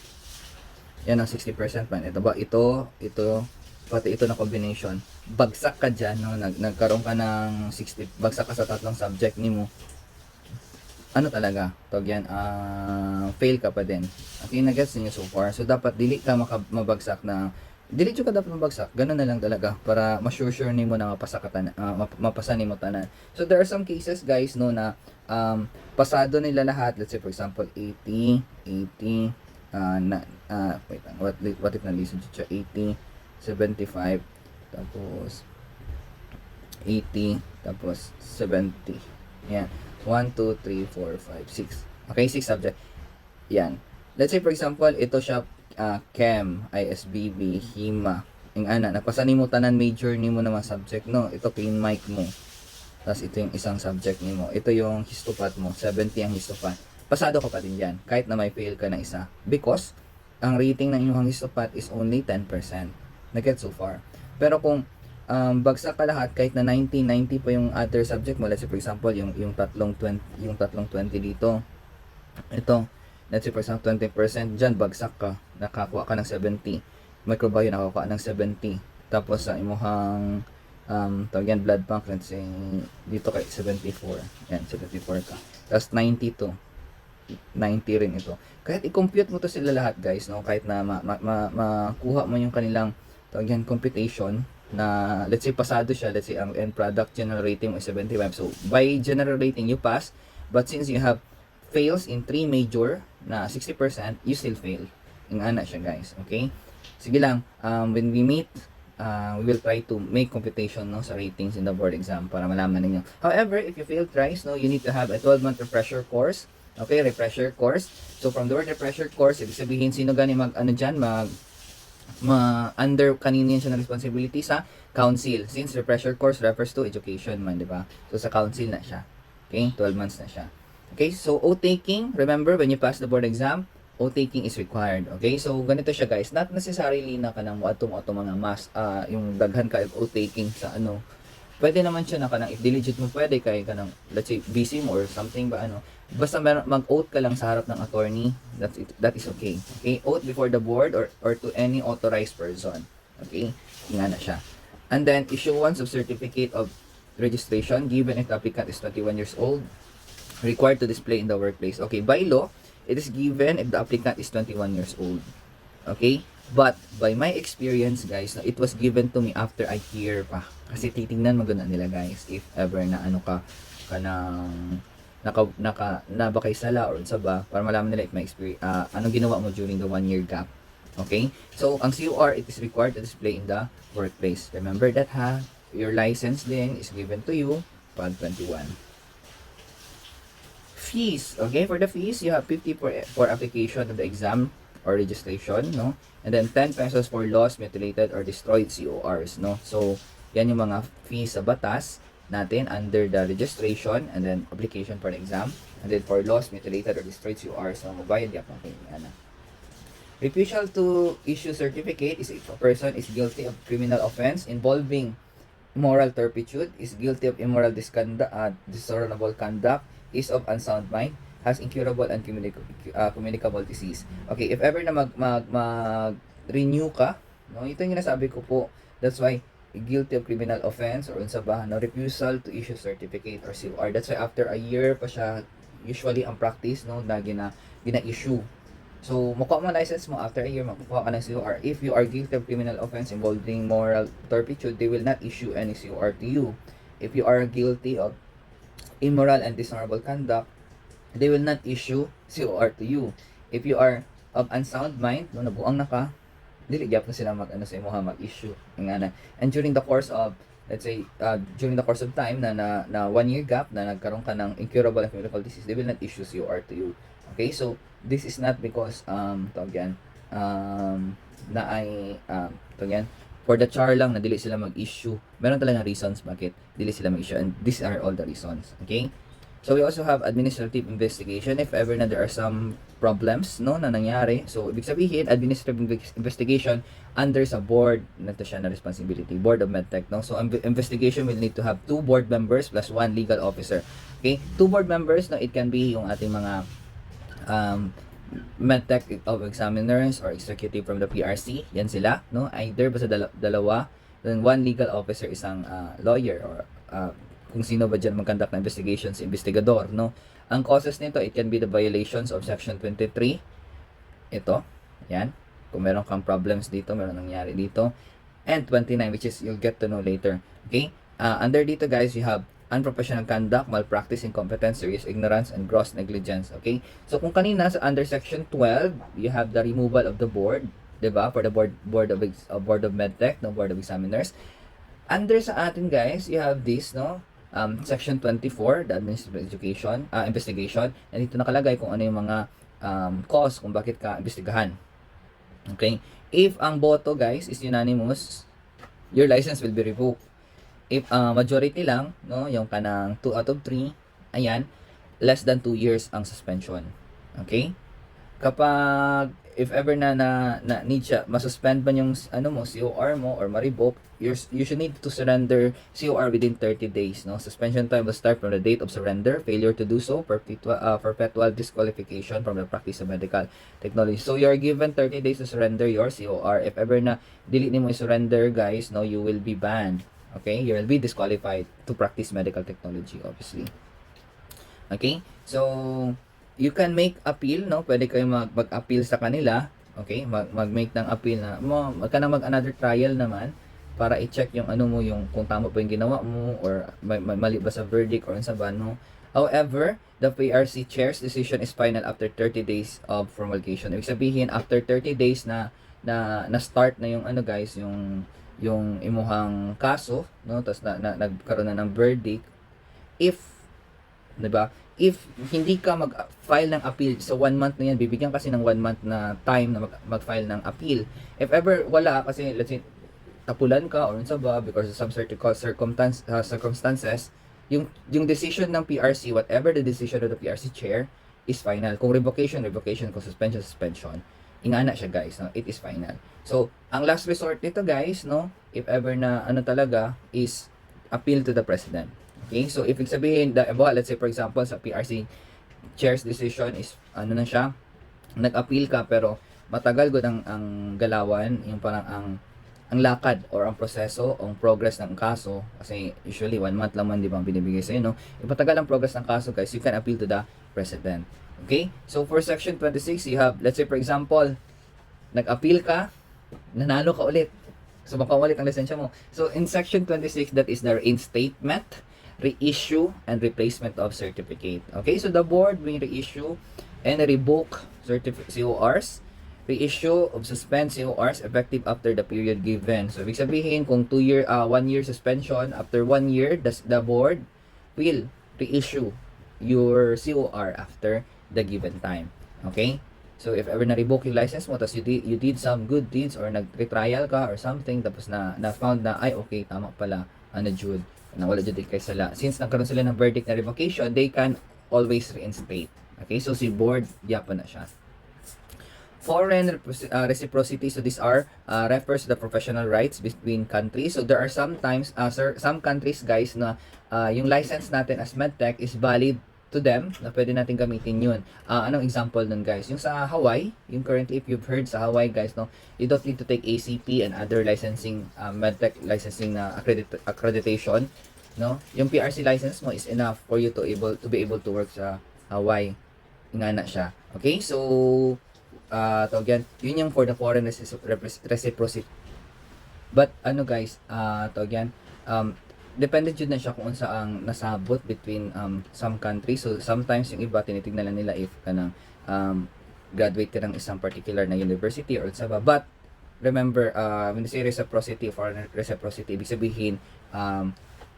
Yan ang 60% man. Ito ba? Ito, pati ito na combination. Bagsak ka dyan, no? Nagkaroon ka ng 60, bagsak ka sa 3 subject mo. Talaga? Tawag yan, fail ka pa din. Okay, nag-gets niyo so far. So, dapat dili ka mabagsak na, dili ka dapat mabagsak. Ganun na lang talaga para ma-sure nimo na mapasa nimo tanan. So, there are some cases, guys, no, na pasado nila lahat. Let's say, for example, 80, wait lang, what if na-listen siya? 80, 75, tapos 80, tapos 70. Yan. 1, 2, 3, 4, 5, 6. Okay, 6 subject. Yan. Let's say, for example, ito siya, Chem, ISBB, Hima. Napasa ni mo tanan major ni mo naman subject, no? Ito, clean mic mo. Tapos, ito yung isang subject ni mo. Ito yung histopath mo. 70 ang histopath. Pasado ka pa din yan, kahit na may fail ka na isa. Because, ang rating ng inyong histopath is only 10%. Nag-get so far. Pero kung bagsak ka lahat kahit na 90 pa yung other subject mo, let's say for example yung tatlong 20 dito, ito let's say for example 20% dyan, bagsak ka, nakakuha ka ng 70, microbiome nakakuha ng 70, tapos sa imuhang tawag yan blood bank, let's say dito kay 74, yan 74 ka, tapos 92, 90 rin ito. Kahit i-compute mo to sila lahat guys, no, kahit na makuha mo yung kanilang tawag yan computation na let's say pasado siya, let's say ang end product general rating mo is 75. So by general rating you pass, but since you have fails in 3 major na 60%, you still fail. Ingana siya guys, okay? Sige lang, when we meet, we will try to make computation, no, sa ratings in the board exam para malaman ninyo. However, if you fail thrice, no, you need to have a 12-month refresher course Okay, refresher course. So from the word refresher course, ibig sabihin sino gani mag ano diyan, under kanino yan siya na responsibility sa council. Since refresher course refers to education man, di ba? So sa council na siya. Okay, 12 months na siya. Okay, so oath taking, remember when you pass the board exam, oath taking is required. Okay, so ganito siya guys, not necessarily na kanang moadto mga yung daghan ka oath taking sa ano. Pwede naman siya na kanang if diligent mo pwede kay kanang let's say busy mo or something ba ano. Basta mag-oath ka lang sa harap ng attorney, that is okay. Okay, oath before the board or to any authorized person. Okay, nga na siya. And then issuance of certificate of registration given if the applicant is 21 years old, required to display in the workplace. Okay, by law, it is given if the applicant is 21 years old. Okay? But, by my experience, guys, it was given to me after a year pa. Kasi titingnan maganda nila, guys, if ever na ano ka nabakay sala or sa ba, para malaman nila if may experience, ano ginawa mo during the 1 year gap. Okay? So, ang COR, it is required to display in the workplace. Remember that, ha? Your license din is given to you pag 21. Fees. Okay, for the fees, you have 50 for application of the exam or registration, no? And then 10 pesos for lost, mutilated, or destroyed CORs, no? So, yan yung mga fees sa batas natin under the registration and then application for the exam. And then for lost, mutilated, or destroyed CORs, no? Mabayad yan natin. Refusal to issue certificate is if a person is guilty of criminal offense involving moral turpitude, is guilty of immoral dishonorable conduct, is of unsound mind, has incurable and communicable disease. Okay, if ever na mag-renew ka, no, ito yung nasabi ko po. That's why guilty of criminal offense or unsa ba, no, refusal to issue certificate or COR. That's why after a year pa siya usually ang practice, no, na gina-issue. So, makuha mo license mo after a year, makuha ka ng COR. If you are guilty of criminal offense involving moral turpitude, they will not issue any COR to you. If you are guilty of immoral and dishonorable conduct, they will not issue COR to you. If you are of unsound mind, no, nabuang na ka, dili gyapon sila sa imo mag-issue ngana. And during the course of, let's say, during the course of time na 1 year gap na nagkaroon ka ng incurable and communicable disease, they will not issue COR to you. Okay, so this is not because for the char lang na dili sila mag-issue. Meron talaga reasons bakit dili sila mag-issue, and these are all the reasons. Okay? So we also have administrative investigation if ever na there are some problems, no, na nangyari. So ibig sabihin administrative investigation under sa board na to siya na responsibility, Board of Medtech, no. So investigation will need to have 2 board members plus 1 legal officer. Okay? 2 board members, no, it can be yung ating mga Medtech of examiners or executive from the PRC, yan sila, no? Either basta dalawa, then 1 legal officer, isang lawyer or kung sino ba dyan mag-conduct na investigations, investigador, no? Ang causes nito, it can be the violations of section 23, ito, yan, kung meron kang problems dito, meron nangyari dito, and 29, which is you'll get to know later. Okay, under dito guys, you have unprofessional conduct, malpractice, incompetence, serious ignorance, and gross negligence. Okay? So, kung kanina sa under section 12, you have the removal of the board, diba? For the board of Medtech, no, board of examiners. Under sa atin guys, you have this, no? Section 24, the administrative education, investigation. And dito nakalagay kung ano yung mga cause kung bakit ka investigahan. Okay? If ang boto guys is unanimous, your license will be revoked. If majority lang, no, yung kanang 2 out of 3, ayan, less than 2 years ang suspension. Okay? Kapag if ever na need siya, masuspend ba yung COR mo or ma-revoke, you should need to surrender COR within 30 days, no? Suspension time will start from the date of surrender. Failure to do so, perpetual disqualification from the practice of medical technology. So you are given 30 days to surrender your COR. If ever na dili nimo surrender, guys, no, you will be banned. Okay, you will be disqualified to practice medical technology, obviously. Okay, so you can make appeal, no? Pwede kayo mag-appeal sa kanila. Okay, mag-make ng appeal na mag-another trial naman para i-check yung yung kung tama pa yung ginawa mo or mali ba sa verdict or sa ba, no? However, the PRC chair's decision is final after 30 days of promulgation. Ibig sabihin, after 30 days na start na yung guys, yung imuhang kaso, no, tapos nagkaroon na ng verdict, if 'Diba? If hindi ka mag-file ng appeal sa 1 month na yan, bibigyan kasi ng 1 month na time na mag-file ng appeal. If ever wala, kasi let's say tapulan ka or sa ba because of some circumstances, yung decision ng PRC, whatever the decision of the PRC chair, is final. Kung revocation, revocation. Kung suspension, suspension. Ingana siya, guys, no? It is final. So, ang last resort nito, guys, no, if ever na ano talaga, is appeal to the president. Okay? So, if sabihin, let's say for example, sa PRC chair's decision is, ano na siya, nag-appeal ka, pero matagal gud ang galawan, yung parang ang lakad or ang proseso, ang progress ng kaso, kasi usually 1 month lang man, di ba, binibigay sa'yo, no? If matagal ang progress ng kaso, guys, you can appeal to the president. Okay? So, for section 26, you have, let's say for example, nag-appeal ka, nanalo ka ulit. So, baka ulit ang lisensya mo. So, in section 26, that is the reinstatement, reissue, and replacement of certificate. Okay? So, the board will reissue and revoke CORs, reissue of suspend CORs effective after the period given. So, ibig sabihin, kung 1 year suspension, after 1 year, the board will reissue your COR after the given time. Okay? So, if ever na-revoke yung license mo, tapos you did some good deeds or nag-retrial ka or something, tapos na-found na, ay, okay, tama pala, Jude, wala Jude kay sala. Since nagkaroon sila ng verdict na revocation, they can always reinstate. Okay? So, si board, diapa na siya. Foreign reciprocity, so these are refers to the professional rights between countries. So there are sometimes some countries, guys, na yung license natin as medtech is valid to them, na pwede natin gamitin yun. Anong example nun, guys? Yung sa Hawaii, yung currently, if you've heard sa Hawaii, guys, no, you don't need to take ACP and other licensing, medtech licensing na accreditation, no? Yung PRC license mo is enough for you to be able to work sa Hawaii. Nga na siya. Okay? So, tawag yun yung for the foreign reciprocity. But guys, tawag dependent yun na siya kung saang nasabot between some countries. So sometimes yung iba tinitingnan lang nila if kanang graduate ka ng isang particular na university or sa ba. But remember, when you say reciprocity, foreign reciprocity, ibig sabihin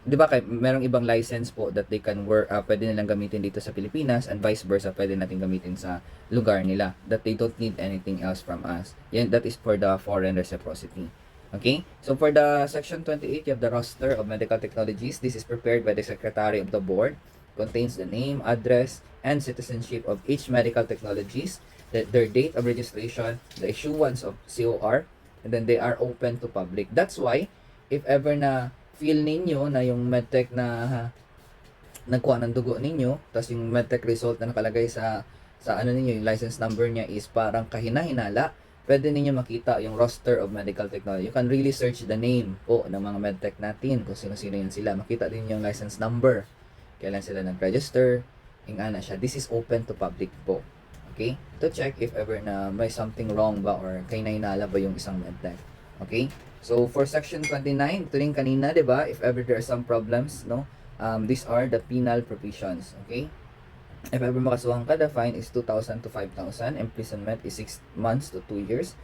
di ba merong ibang license po that they can work, pwede nilang gamitin dito sa Pilipinas, and vice versa, pwede natin gamitin sa lugar nila, that they don't need anything else from us. Yan, that is for the foreign reciprocity. Okay? So for the section 28, you have the roster of medical technologies. This is prepared by the secretary of the board, contains the name, address, and citizenship of each medical technologies, their date of registration, the issuance of COR, and then they are open to public. That's why, if ever na feel ninyo na yung medtech na nagkuha ng dugo ninyo, tapos yung medtech result na nakalagay sa ninyo, yung license number niya is parang kahina-hinala, pwede ninyo makita yung roster of medical technology. You can really search the name po ng mga medtech natin, kung sino-sino yan sila. Makita din yung license number, kailan sila nag-register, ingana siya. This is open to public po. Okay? To check if ever na may something wrong ba or kahina-hinala ba yung isang medtech. Okay? So, for section 29, ito rin kanina, di ba? If ever there are some problems, no? These are the penal provisions, okay? If ever makasuhan ka, the fine is 2,000 to 5,000. Imprisonment is 6 months to 2 years.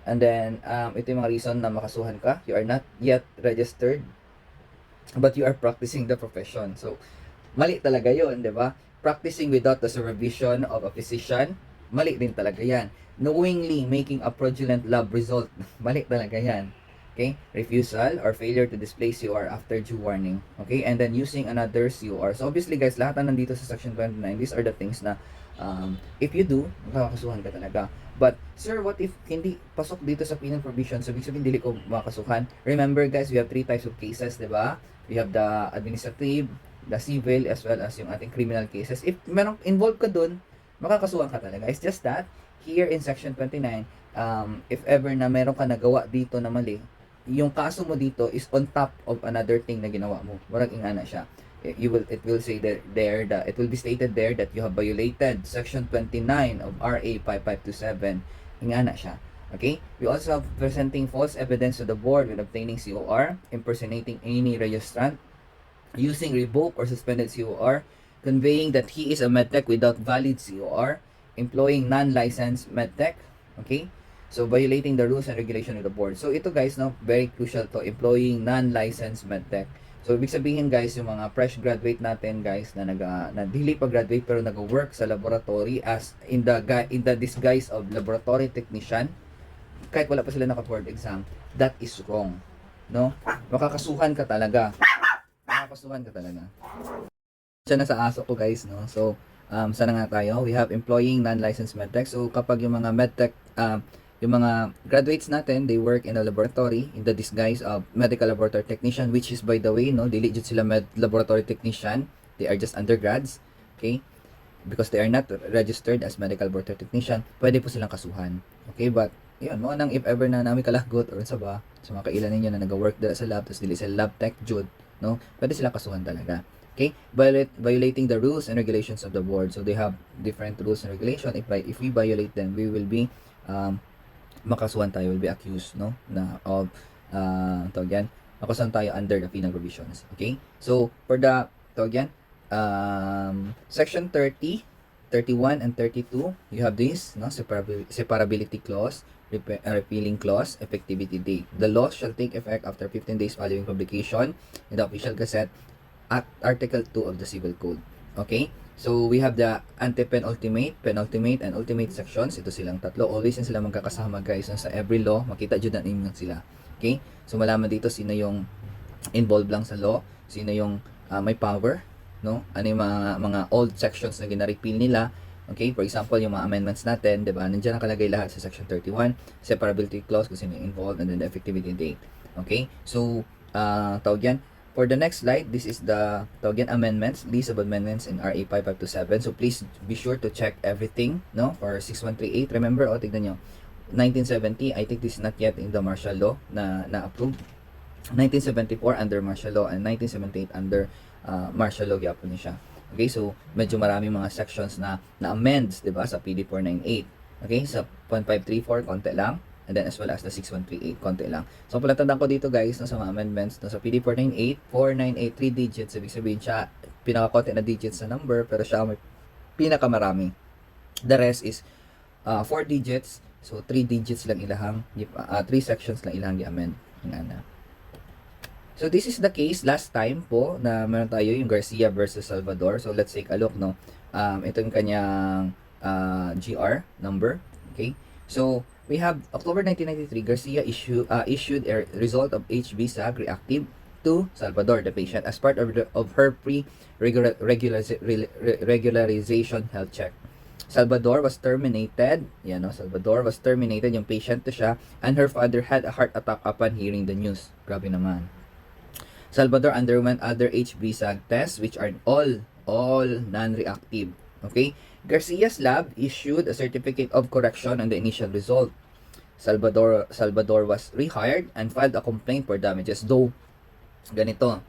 And then, ito yung mga reason na makasuhan ka. You are not yet registered, but you are practicing the profession. So, mali talaga yun, di ba? Practicing without the supervision of a physician, mali din talaga yan. Knowingly making a fraudulent lab result, mali talaga yan. Okay, refusal or failure to display COR after due warning. Okay, and then using another COR. So obviously guys, lahat na nandito sa section 29, these are the things na if you do, makakasuhan ka talaga. But sir, what if hindi pasok dito sa penal provision? So ibig sabihin dili ko makakasuhan. Remember guys, we have 3 types of cases, di ba? We have the administrative, the civil, as well as yung ating criminal cases. If merong involved ka dun, makakasuhan ka talaga. It's just that here in section 29, if ever na meron ka nagawa dito na mali, yung kaso mo dito is on top of another thing na ginawa mo. Warag ingana siya. It will say that it will be stated there that you have violated section 29 of RA 5527. Ingana siya. Okay? We also have presenting false evidence to the board with obtaining COR, impersonating any registrant, using revoked or suspended COR, conveying that he is a medtech without valid COR, employing non-licensed medtech. Okay? So, violating the rules and regulation of the board. So, ito guys, no, very crucial to, employing non-licensed medtech. So, ibig sabihin guys, yung mga fresh graduate natin guys na dili pa graduate pero nag-work sa laboratory as in the disguise of laboratory technician, kahit wala pa sila naka-board exam, that is wrong. No? Makakasuhan ka talaga. Makakasuhan ka talaga. Siya na sa aso ko guys, no? So, sana nga tayo. We have employing non-licensed medtech. So, kapag yung mga medtech, yung mga graduates natin, they work in a laboratory in the disguise of medical laboratory technician, which is by the way, no, dili jud sila laboratory technician. They are just undergrads. Okay? Because they are not registered as medical laboratory technician, pwede po silang kasuhan. Okay? But, yun, mo nang if ever na namin kalagot or sa ba, sa mga kailan ninyo na nag-work dala sa lab, tapos dili sila lab tech jud, no? Pwede silang kasuhan talaga. Okay? Violating the rules and regulations of the board. So, they have different rules and regulations. If we violate them, we will be makasuhan tayo, will be accused, no, na of tawag yan, makasuhan tayo under the penal provisions. Okay, so for the tawag yan, section 30, 31 and 32, you have this, no, separability clause, repealing clause, effectivity date. The law shall take effect after 15 days following publication in the official gazette at article 2 of the civil code. Okay, so we have the anti-penultimate, penultimate, and ultimate sections. Ito silang tatlo. Always yan sila magkakasama guys. Sa every law, makita dyan na inyong sila. Okay, so malaman dito sino yung involved lang sa law, sino yung may power, no? Ano yung mga old sections na gina-repeal nila. Okay, for example, yung mga amendments natin, diba? Nandiyan nakalagay lahat sa section 31, separability clause kung sino yung involved, and then the effectivity date. Okay, so tawag yan. For the next slide, this is the tawag yan, amendments, list of amendments in RA 5527. So please be sure to check everything, no? For 6138, remember, tignan nyo, 1970, I think this is not yet in the martial law na approved. 1974 under martial law and 1978 under martial law gyapon ni siya. Okay, so medyo marami mga sections na amends, 'di ba, sa PD 498. Okay, sa 1534 konti lang, and then as well as the 6138 konti lang. So palatandaan ko dito guys, no, sa mga amendments, no, sa PD 498, 3 digits, ibig sabihin siya pinakakonti na digits sa number, pero siya may pinakamarami. The rest is 4 digits, so 3 digits lang ilahang 3 sections lang ilahang i-amend. So this is the case last time po na meron tayo yung Garcia versus Salvador. So let's take a look, no. Ito yung kanyang GR number. Okay. So we have October 1993, Garcia issued a result of HB SAG reactive to Salvador, the patient, as part of her pre-regularization health check. Salvador was terminated. Yan, no? Salvador was terminated. Yung patient to siya, and her father had a heart attack upon hearing the news. Grabe naman. Salvador underwent other HB-SAG tests, which are all non-reactive. Okay? Garcia's lab issued a certificate of correction on the initial result. Salvador was rehired and filed a complaint for damages. Though, ganito,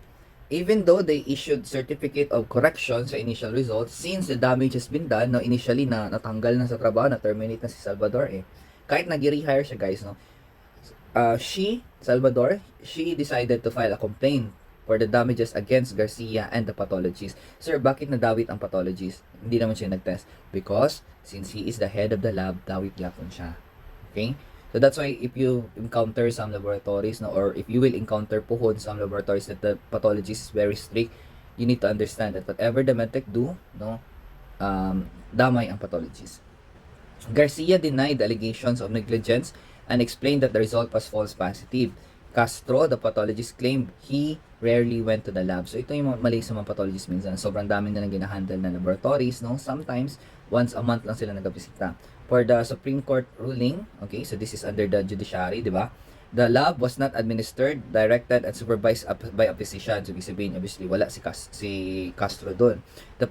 even though they issued certificate of correction sa initial results, since the damage has been done, no, initially natanggal na sa trabaho, na-terminate na si Salvador kahit nag-rehire siya guys, no, Salvador, she decided to file a complaint for the damages against Garcia and the pathologists. Sir, bakit nadawit ang pathologists? Hindi naman siya nag-test. Because, since he is the head of the lab, dawit yapon siya. Okay? So that's why if you encounter some laboratories, no, or if you will encounter puhon some laboratories that the pathologist is very strict, you need to understand that whatever the medtech do, no, damay ang pathologist. Garcia denied the allegations of negligence and explained that the result was false positive. Castro, the pathologist, claimed he rarely went to the lab. So ito yung mali sa mga pathologists minsan. Sobrang dami na lang ginahandle na laboratories, no? Sometimes, once a month lang sila nagabisita. For the Supreme Court ruling, okay, so this is under the judiciary, di ba? The lab was not administered, directed, and supervised by a physician. So, ibig sabihin, obviously, wala si Castro doon. The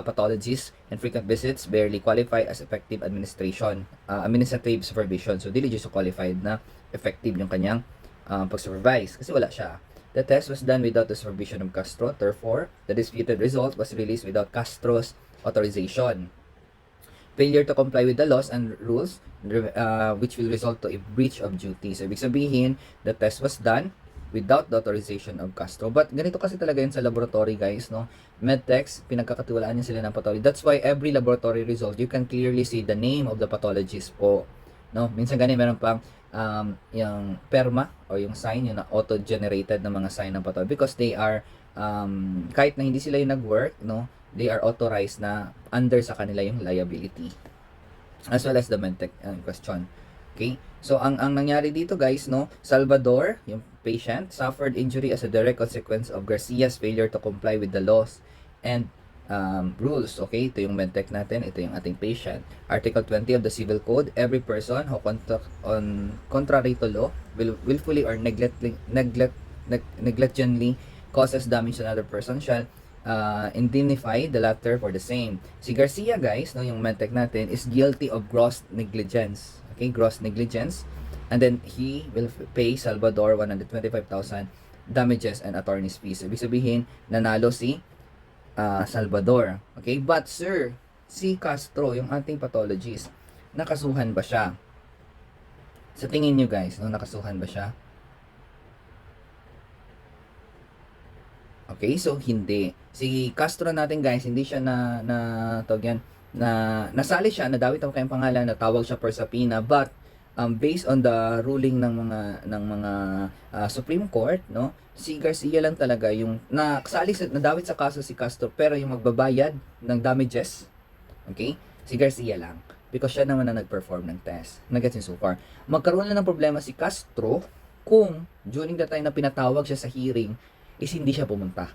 pathologists and frequent visits barely qualify as effective administrative supervision. So, dili just qualified na effective yung kanyang pag-supervise kasi wala siya. The test was done without the supervision of Castro. Therefore, the disputed result was released without Castro's authorization. Failure to comply with the laws and rules, which will result to a breach of duty. So, ibig sabihin, the test was done without the authorization of Castro. But, ganito kasi talaga yun sa laboratory, guys, no? Medtechs, pinagkakatiwalaan niya sila ng pathology. That's why every laboratory result, you can clearly see the name of the pathologist po. no? Minsan gani meron pang yung perma o yung sign, yung auto-generated na mga sign ng pathology because they are kahit na hindi sila yung nag-work, no? They are authorized na under sa kanila yung liability as well as the medtech question. Okay? So, ang nangyari dito guys, no, Salvador, yung patient, suffered injury as a direct consequence of Garcia's failure to comply with the laws and rules. Okay? Ito yung medtech natin. Ito yung ating patient. Article 20 of the Civil Code, every person who conduct on contrary to law will willfully or negligently causes damage to another person shall indemnify the latter for the same. Si Garcia guys, no, yung medtech natin is guilty of gross negligence. Okay, gross negligence. And then he will pay Salvador 125,000 damages and attorney's fees. Ibig sabihin, nanalo si Salvador. Okay, but sir, si Castro, yung ating pathologist, nakasuhan ba siya? Sa tingin nyo guys, no, nakasuhan ba siya? Okay, so hindi. Si Castro natin guys, hindi siya tawag yan, nasali siya, nadawit ang kanyang pangalan, natawag siya per subpoena, but based on the ruling ng mga Supreme Court, no, si Garcia lang talaga yung nadawit sa kaso si Castro, pero yung magbabayad ng damages, okay, si Garcia lang. Because siya naman ang nag-perform ng test. Nag-gets so far. Magkaroon lang ng problema si Castro kung during the time na pinatawag siya sa hearing, is hindi siya pumunta.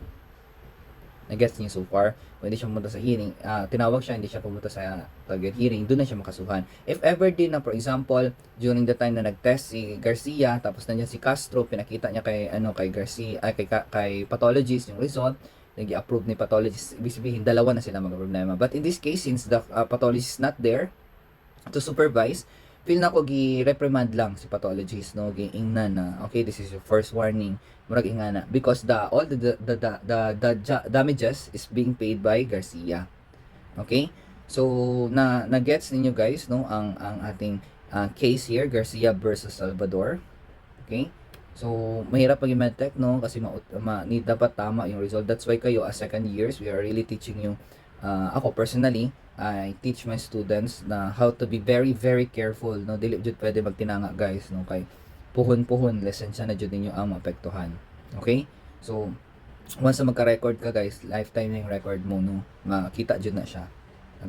Nag-gets niyo so far? Kung hindi siya pumunta sa hearing, tinawag siya, hindi siya pumunta sa target hearing, doon na siya makasuhan. If ever din na, for example, during the time na nag-test si Garcia, tapos nandiyan si Castro, pinakita niya kay Garcia, kay pathologist yung result, nag-approve ni pathologist, ibig sabihin, dalawa na sila magka-problema. But in this case, since the pathologist is not there to supervise, feel na ko gi-reprimand lang si pathologist, no, giingnan na okay, this is your first warning, murag ingana because all the damages is being paid by Garcia. Okay, so na gets ninyo guys, no, ang ating case here, Garcia versus Salvador. Okay, so mahirap pag medtech, no, kasi dapat tama yung result. That's why kayo as second years, we are really teaching you, ako personally, I teach my students na how to be very very careful, no, dili jud pwede magtinanga guys, no, kay puhon-puhon lisensya na jud ninyo ang maapektuhan. Okay, so once na magka-record ka guys, lifetime yung record mo, no, makita jud na siya.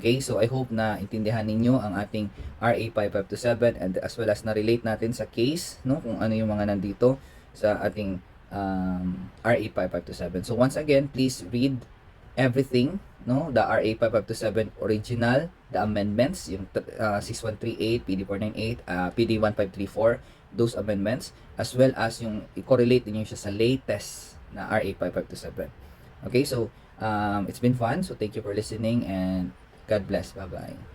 Okay, so I hope na intindihan ninyo ang ating RA 5527 and as well as na-relate natin sa case, no, kung ano yung mga nandito sa ating RA 5527. So once again, please read everything, no, the RA 5527 original, the amendments, yung 6138, PD 498, PD 1534, those amendments, as well as yung i-correlate niyo siya sa latest na RA 5527. Okay, so it's been fun, so thank you for listening and God bless. Bye bye.